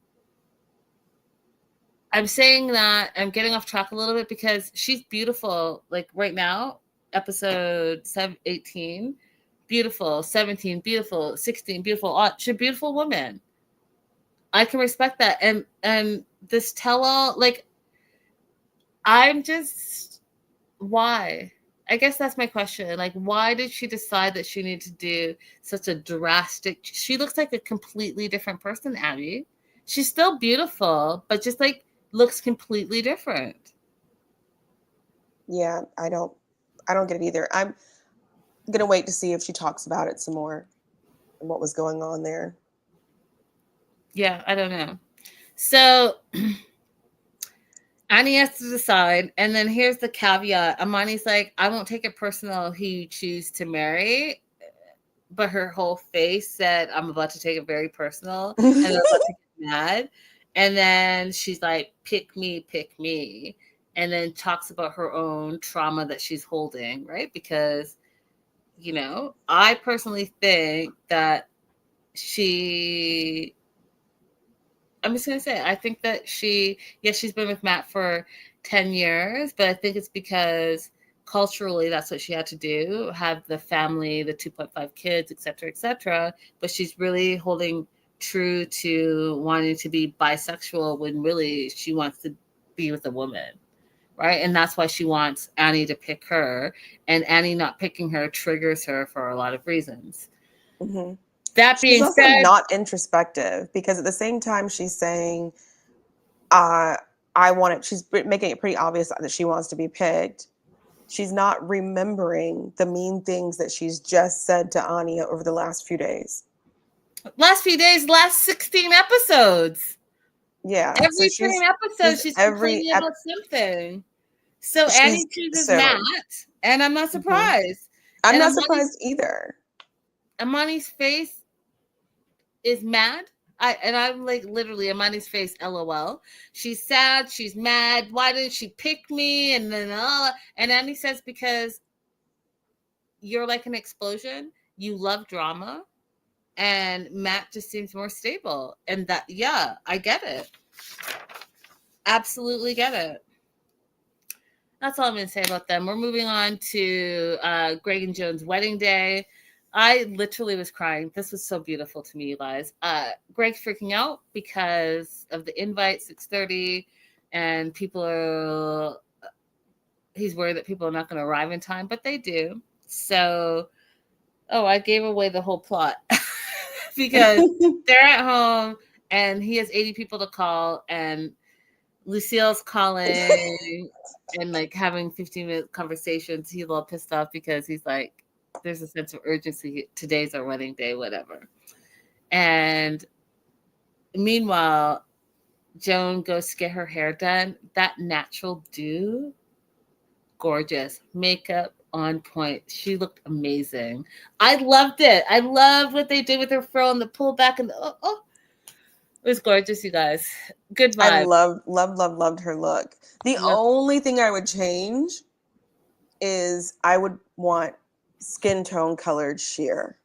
I'm saying that I'm getting off track a little bit because she's beautiful. Like right now, episode 18, beautiful, 17, beautiful, 16, beautiful. She's a beautiful woman. I can respect that. And this tell-all, like, I'm just... why? I guess that's my question. Like, why did she decide that she needed to do such a drastic... She looks like a completely different person, Abby. She's still beautiful, but just like looks completely different. Yeah, I don't get it either. I'm gonna wait to see if she talks about it some more and what was going on there. Yeah, I don't know. So Ani has to decide, and then here's the caveat. Imani's like, I won't take it personal who you choose to marry, but her whole face said, I'm about to take it very personal, and I'm about to get mad. And then she's like, pick me, and then talks about her own trauma that she's holding, right? Because, I personally think that I'm just going to say, I think that she's been with Matt for 10 years, but I think it's because culturally that's what she had to do, have the family, the 2.5 kids, et cetera, but she's really holding true to wanting to be bisexual when really she wants to be with a woman, right? And that's why she wants Ani to pick her, and Ani not picking her triggers her for a lot of reasons. Mm-hmm. That being she's also said, not introspective, because at the same time she's saying, she's making it pretty obvious that she wants to be picked. She's not remembering the mean things that she's just said to Anya over the last few days. Last 16 episodes. Yeah. Every 10 episodes, she's complaining about something. So Ani chooses Matt, and I'm not surprised. I'm not surprised either. Imani's face is mad. I'm like literally Amani's face, LOL. She's sad, she's mad. Why didn't she pick me? And then and Annie says, because you're like an explosion. You love drama, and Matt just seems more stable. And that, yeah, I get it. Absolutely get it. That's all I'm going to say about them. We're moving on to Greg and Joan's wedding day. I literally was crying. This was so beautiful to me, you guys. Greg's freaking out because of the invite, 6:30, and people are. He's worried that people are not going to arrive in time, but they do. So, I gave away the whole plot because they're at home and he has 80 people to call, and Lucille's calling and like having 15-minute conversations. He's all pissed off because he's like, there's a sense of urgency. Today's our wedding day, whatever. And meanwhile, Joan goes to get her hair done. That natural do, gorgeous. Makeup on point. She looked amazing. I loved it. I loved what they did with her fro and the pullback and the it was gorgeous, you guys. Good vibe. I loved her look. The only thing I would change is I would want skin tone colored sheer.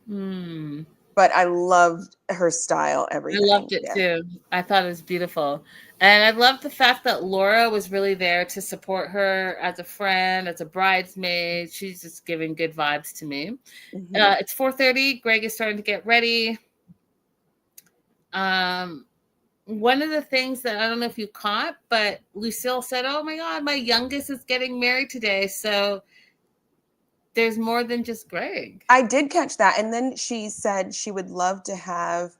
But I loved her style, everything. I loved it too. I thought it was beautiful. And I loved the fact that Laura was really there to support her as a friend, as a bridesmaid. She's just giving good vibes to me. It's 4:30. Greg is starting to get ready. One of the things that I don't know if you caught, but Lucille said, "Oh my God, my youngest is getting married today." So there's more than just Greg. I did catch that. And then she said she would love to have,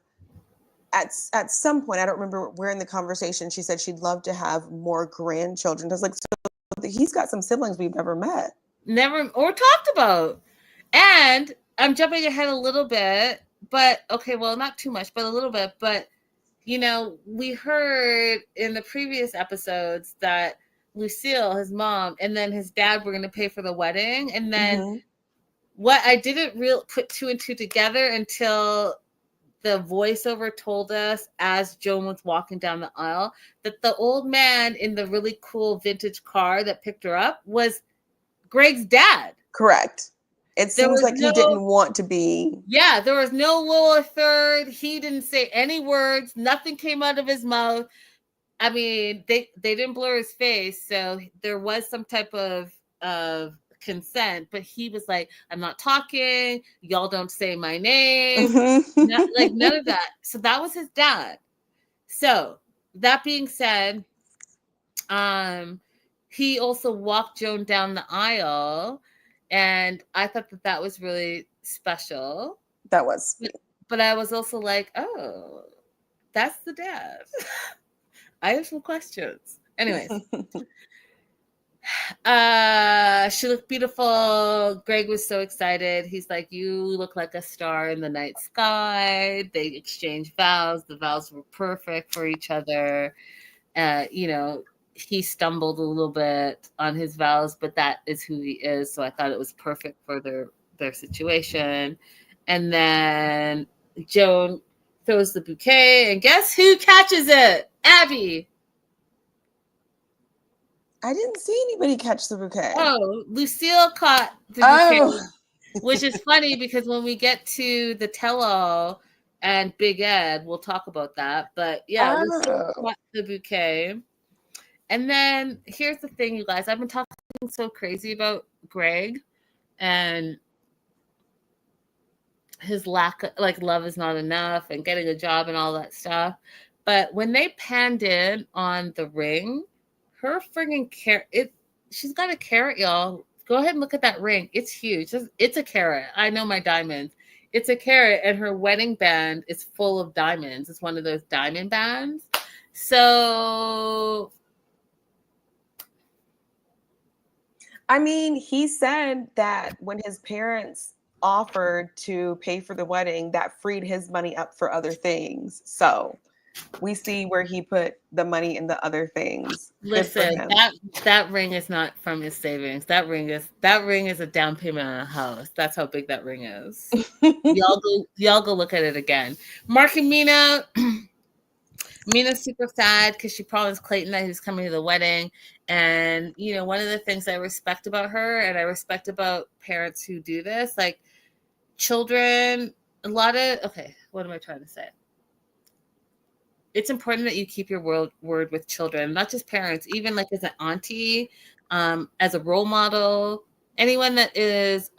at some point, I don't remember where in the conversation, she said she'd love to have more grandchildren. I was like, so he's got some siblings we've never met. Never, or talked about. And I'm jumping ahead a little bit, but okay, well, not too much, but a little bit. But, you know, we heard in the previous episodes that Lucille, his mom, and then his dad were going to pay for the wedding. And then what I didn't put two and two together until the voiceover told us as Joan was walking down the aisle that the old man in the really cool vintage car that picked her up was Greg's dad. Correct. It seems like he didn't want to be. Yeah, there was no lower third. He didn't say any words. Nothing came out of his mouth. I mean, they didn't blur his face, so there was some type of consent, but he was like, I'm not talking. Y'all don't say my name. None of that. So that was his dad. So that being said, he also walked Joan down the aisle, and I thought that was really special. That was. But I was also like, oh, that's the dad. I have some questions. Anyways. She looked beautiful. Greg was so excited. He's like, you look like a star in the night sky. They exchanged vows. The vows were perfect for each other. You know, he stumbled a little bit on his vows, but that is who he is. So I thought it was perfect for their situation. And then Joan throws the bouquet, and guess who catches it? Abby. I didn't see anybody catch the bouquet. Oh, Lucille caught the bouquet, which is funny because when we get to the tell-all and Big Ed, we'll talk about that. But yeah, Lucille caught the bouquet. And then here's the thing, you guys. I've been talking so crazy about Greg and his lack of, like, love is not enough and getting a job and all that stuff. But when they panned in on the ring, her friggin' carrot, she's got a carrot, y'all. Go ahead and look at that ring. It's huge. It's a carrot. I know my diamonds. It's a carrot, and her wedding band is full of diamonds. It's one of those diamond bands. So, I mean, he said that when his parents offered to pay for the wedding, that freed his money up for other things. So We see where he put the money in the other things. Good for Listen, him. that ring is not from his savings. That ring is a down payment on a house. That's how big that ring is. Y'all go look at it again. Mark and Mina. Mina's super sad because she promised Clayton that he was coming to the wedding. And, one of the things I respect about her and I respect about parents who do this, like children, okay, what am I trying to say? It's important that you keep your word with children, not just parents, even like as an auntie, as a role model, anyone that is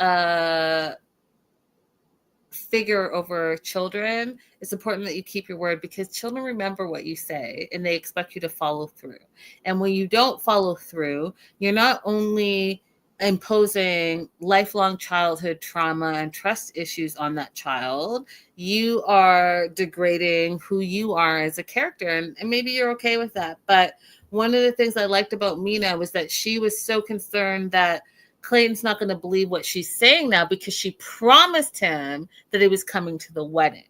figure over children, it's important that you keep your word because children remember what you say and they expect you to follow through. And when you don't follow through, you're not only imposing lifelong childhood trauma and trust issues on that child, you are degrading who you are as a character. And maybe you're okay with that. But one of the things I liked about Mina was that she was so concerned that Clayton's not going to believe what she's saying now because she promised him that he was coming to the wedding.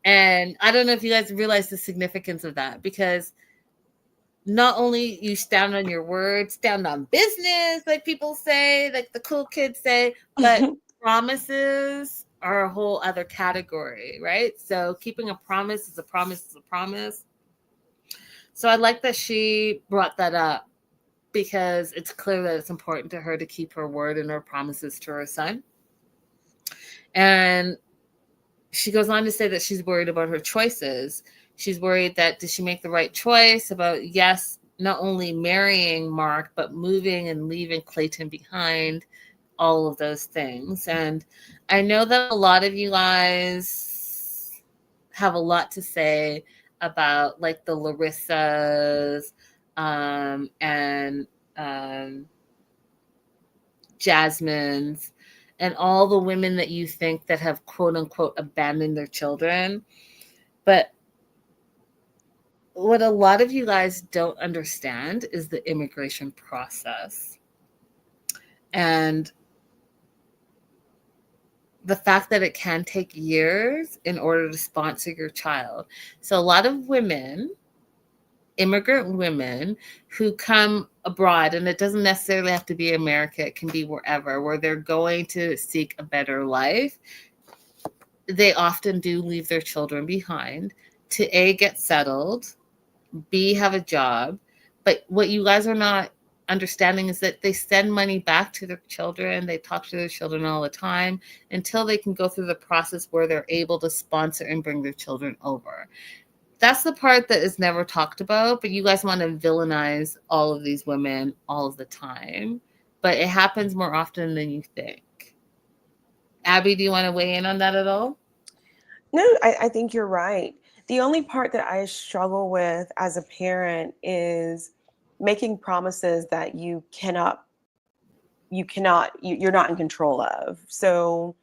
And I don't know if you guys realize the significance of that, because not only you stand on your word, stand on business, like people say, like the cool kids say, but promises are a whole other category, right? So keeping a promise is a promise is a promise. So I like that she brought that up, because it's clear that it's important to her to keep her word and her promises to her son. And she goes on to say that she's worried about her choices. She's worried that did she make the right choice about, yes, not only marrying Mark, but moving and leaving Clayton behind, all of those things. And I know that a lot of you guys have a lot to say about like the Larissas, and Jasmine's, and all the women that you think that have quote unquote abandoned their children. But what a lot of you guys don't understand is the immigration process. And the fact that it can take years in order to sponsor your child. So a lot of women, immigrant women who come abroad, and it doesn't necessarily have to be America, it can be wherever, where they're going to seek a better life, they often do leave their children behind to A, get settled, B, have a job. But what you guys are not understanding is that they send money back to their children. They talk to their children all the time until they can go through the process where they're able to sponsor and bring their children over. That's the part that is never talked about, but you guys want to villainize all of these women all of the time. But it happens more often than you think. Abby, do you want to weigh in on that at all? No, I think you're right. The only part that I struggle with as a parent is making promises that you're not in control of. So,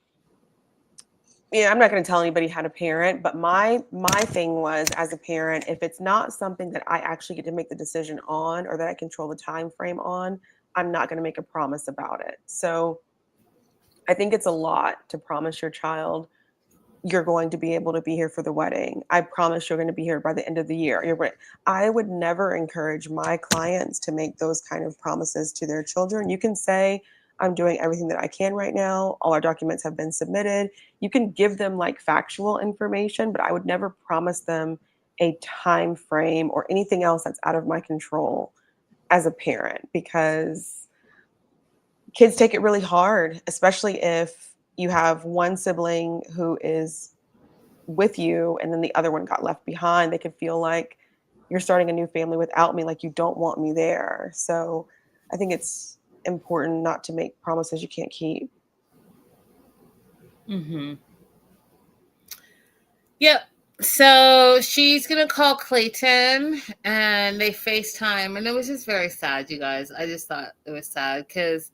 yeah, I'm not going to tell anybody how to parent, but my thing was, as a parent, if it's not something that I actually get to make the decision on or that I control the time frame on, I'm not going to make a promise about it. So I think it's a lot to promise your child you're going to be able to be here for the wedding. I promise you're going to be here by the end of the year. I would never encourage my clients to make those kind of promises to their children. You can say, I'm doing everything that I can right now. All our documents have been submitted. You can give them like factual information, but I would never promise them a time frame or anything else that's out of my control as a parent, because kids take it really hard, especially if you have one sibling who is with you and then the other one got left behind. They could feel like you're starting a new family without me, like you don't want me there. So I think it's important not to make promises you can't keep. Mm-hmm. Yep. So she's going to call Clayton and they FaceTime. And it was just very sad, you guys. I just thought it was sad because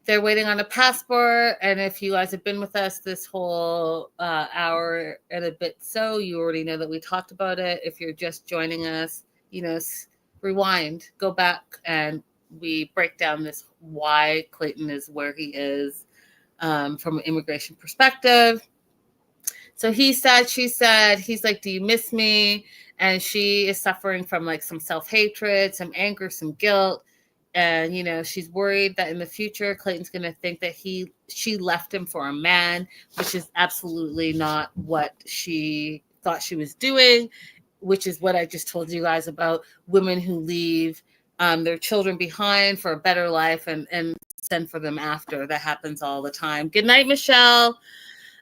they're waiting on a passport. And if you guys have been with us this whole hour and a bit, so you already know that we talked about it. If you're just joining us, rewind, go back, and we break down this why Clayton is where he is from an immigration perspective. So he said, she said, he's like, do you miss me? And she is suffering from like some self-hatred, some anger, some guilt. And, you know, she's worried that in the future, Clayton's going to think that she left him for a man, which is absolutely not what she thought she was doing, which is what I just told you guys about women who leave their children behind for a better life and send for them after. That happens all the time. Good night, Michelle.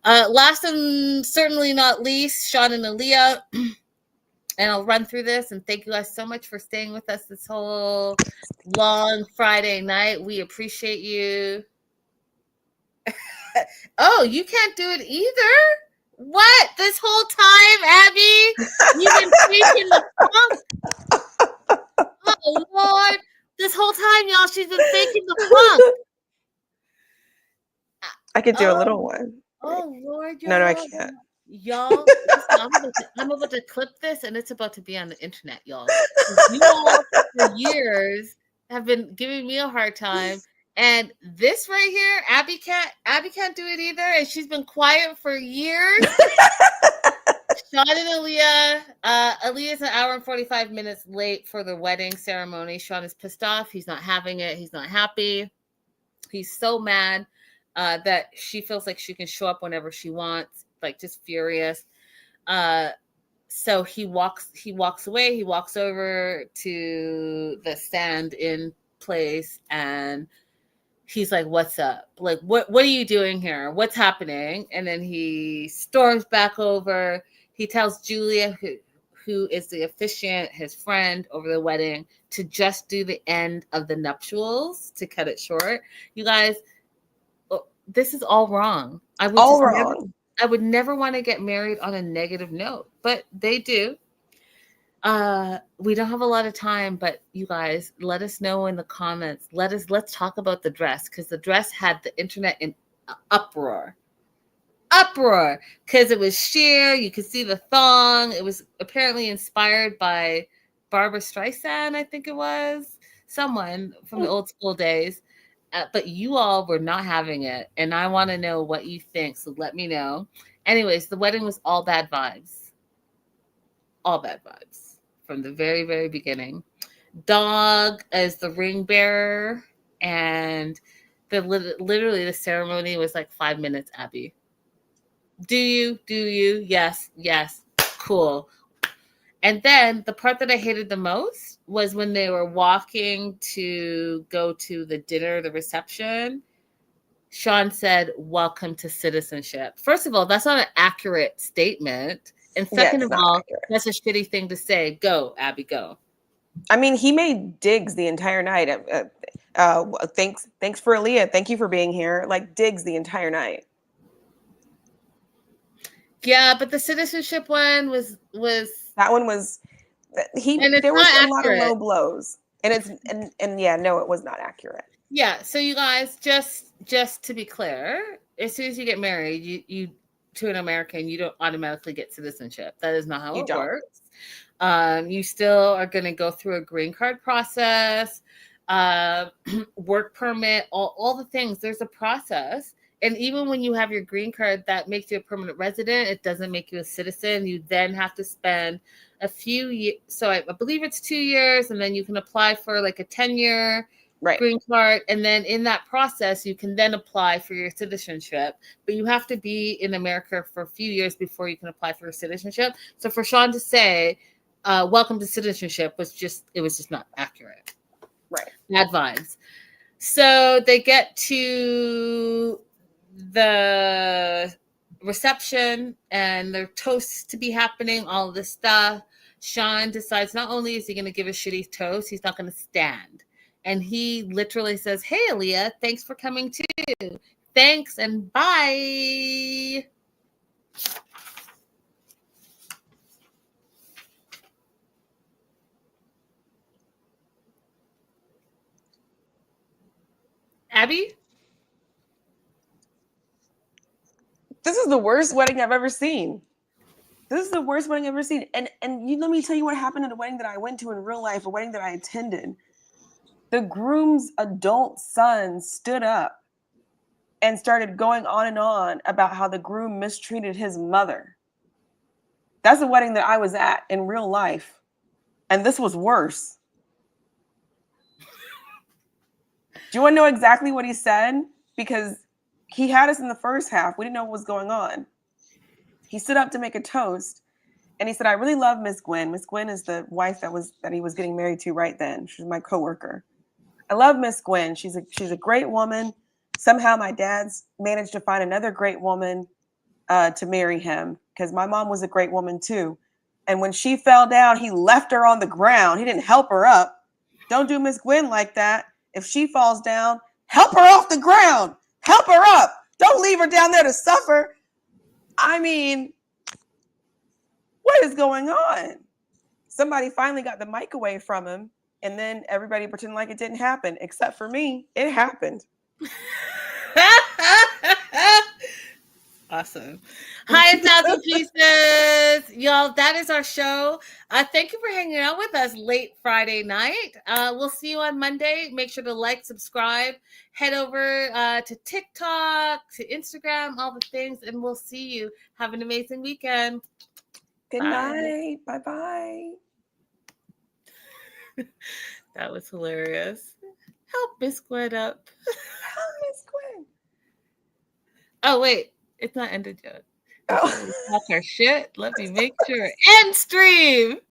Last and certainly not least, Sean and Aaliyah. And I'll run through this. And thank you guys so much for staying with us this whole long Friday night. We appreciate you. Oh, you can't do it either? What? This whole time, Abby? You've been faking the funk? Oh, Lord. This whole time, y'all, she's been faking the funk. I could do a little one. Oh, Lord. No, I can't. Y'all, I'm about to clip this, and it's about to be on the internet, y'all. You all, for years, have been giving me a hard time. And this right here, Abby can't do it either, and she's been quiet for years. Sean and Aaliyah. Aaliyah's an hour and 45 minutes late for the wedding ceremony. Sean is pissed off. He's not having it. He's not happy. He's so mad that she feels like she can show up whenever she wants, like just furious. So he walks away. He walks over to the stand-in place, and he's like, what's up? Like, what are you doing here? What's happening? And then he storms back over. He tells Julia, who is the officiant, his friend over the wedding, to just do the end of the nuptials, to cut it short. You guys, this is all wrong. I would never want to get married on a negative note, but they do. We don't have a lot of time, but you guys, let us know in the comments. Let's talk about the dress, because the dress had the internet in uproar, because it was sheer. You could see the thong. It was apparently inspired by Barbara Streisand, I think it was, someone from the old school days. But you all were not having it, and I want to know what you think, so let me know. Anyways, the wedding was all bad vibes. All bad vibes from the very, very beginning. Dog as the ring bearer, and literally the ceremony was like 5 minutes, Abby. Do you? Yes. Cool. And then the part that I hated the most was when they were walking to go to the dinner, the reception. Sean said, "Welcome to citizenship." First of all, that's not an accurate statement. And second of all, that's a shitty thing to say. Go, Abby, go. I mean, he made digs the entire night. Thanks for Aaliyah. Thank you for being here. Like, digs the entire night. Yeah, but the citizenship one was that one was there was a lot of low blows. And it was not accurate. Yeah, so you guys, just to be clear, as soon as you get married, you to an American, you don't automatically get citizenship. That is not how it works. You still are going to go through a green card process, work permit, all the things. There's a process. And even when you have your green card, that makes you a permanent resident. It doesn't make you a citizen. You then have to spend a few years. So I believe it's 2 years, and then you can apply for like a 10-year green card. And then in that process, you can then apply for your citizenship. But you have to be in America for a few years before you can apply for your citizenship. So for Sean to say, welcome to citizenship, was just not accurate. Right. Bad vibes. So they get to the reception, and their toasts to be happening, all of this stuff. Sean decides not only is he going to give a shitty toast, he's not going to stand. And he literally says, "Hey, Aaliyah, thanks for coming too. Thanks and bye." Abby? This is the worst wedding I've ever seen. This is the worst wedding I've ever seen. And let me tell you what happened at a wedding that I went to in real life, a wedding that I attended. The groom's adult son stood up and started going on about how the groom mistreated his mother. That's a wedding that I was at in real life. And this was worse. Do you want to know exactly what he said? Because he had us in the first half. We didn't know what was going on. He stood up to make a toast. And he said, I really love Miss Gwen. Miss Gwen is the wife that he was getting married to right then. She's my coworker. I love Miss Gwen. She's a great woman. Somehow my dad's managed to find another great woman to marry him, because my mom was a great woman too. And when she fell down, he left her on the ground. He didn't help her up. Don't do Miss Gwen like that. If she falls down, help her off the ground. Help her up. Don't leave her down there to suffer. I mean, what is going on? Somebody finally got the mic away from him, and then everybody pretended like it didn't happen, except for me. It happened. Awesome. Hi, 1,000 pieces. Y'all, that is our show. Thank you for hanging out with us late Friday night. We'll see you on Monday. Make sure to like, subscribe, head over to TikTok, to Instagram, all the things, and we'll see you. Have an amazing weekend. Good night. Bye-bye. That was hilarious. Help Miss Gwen up. Help Miss Gwen. Oh, wait. It's not ended yet. Oh. Talk our shit. Let me make sure. End stream.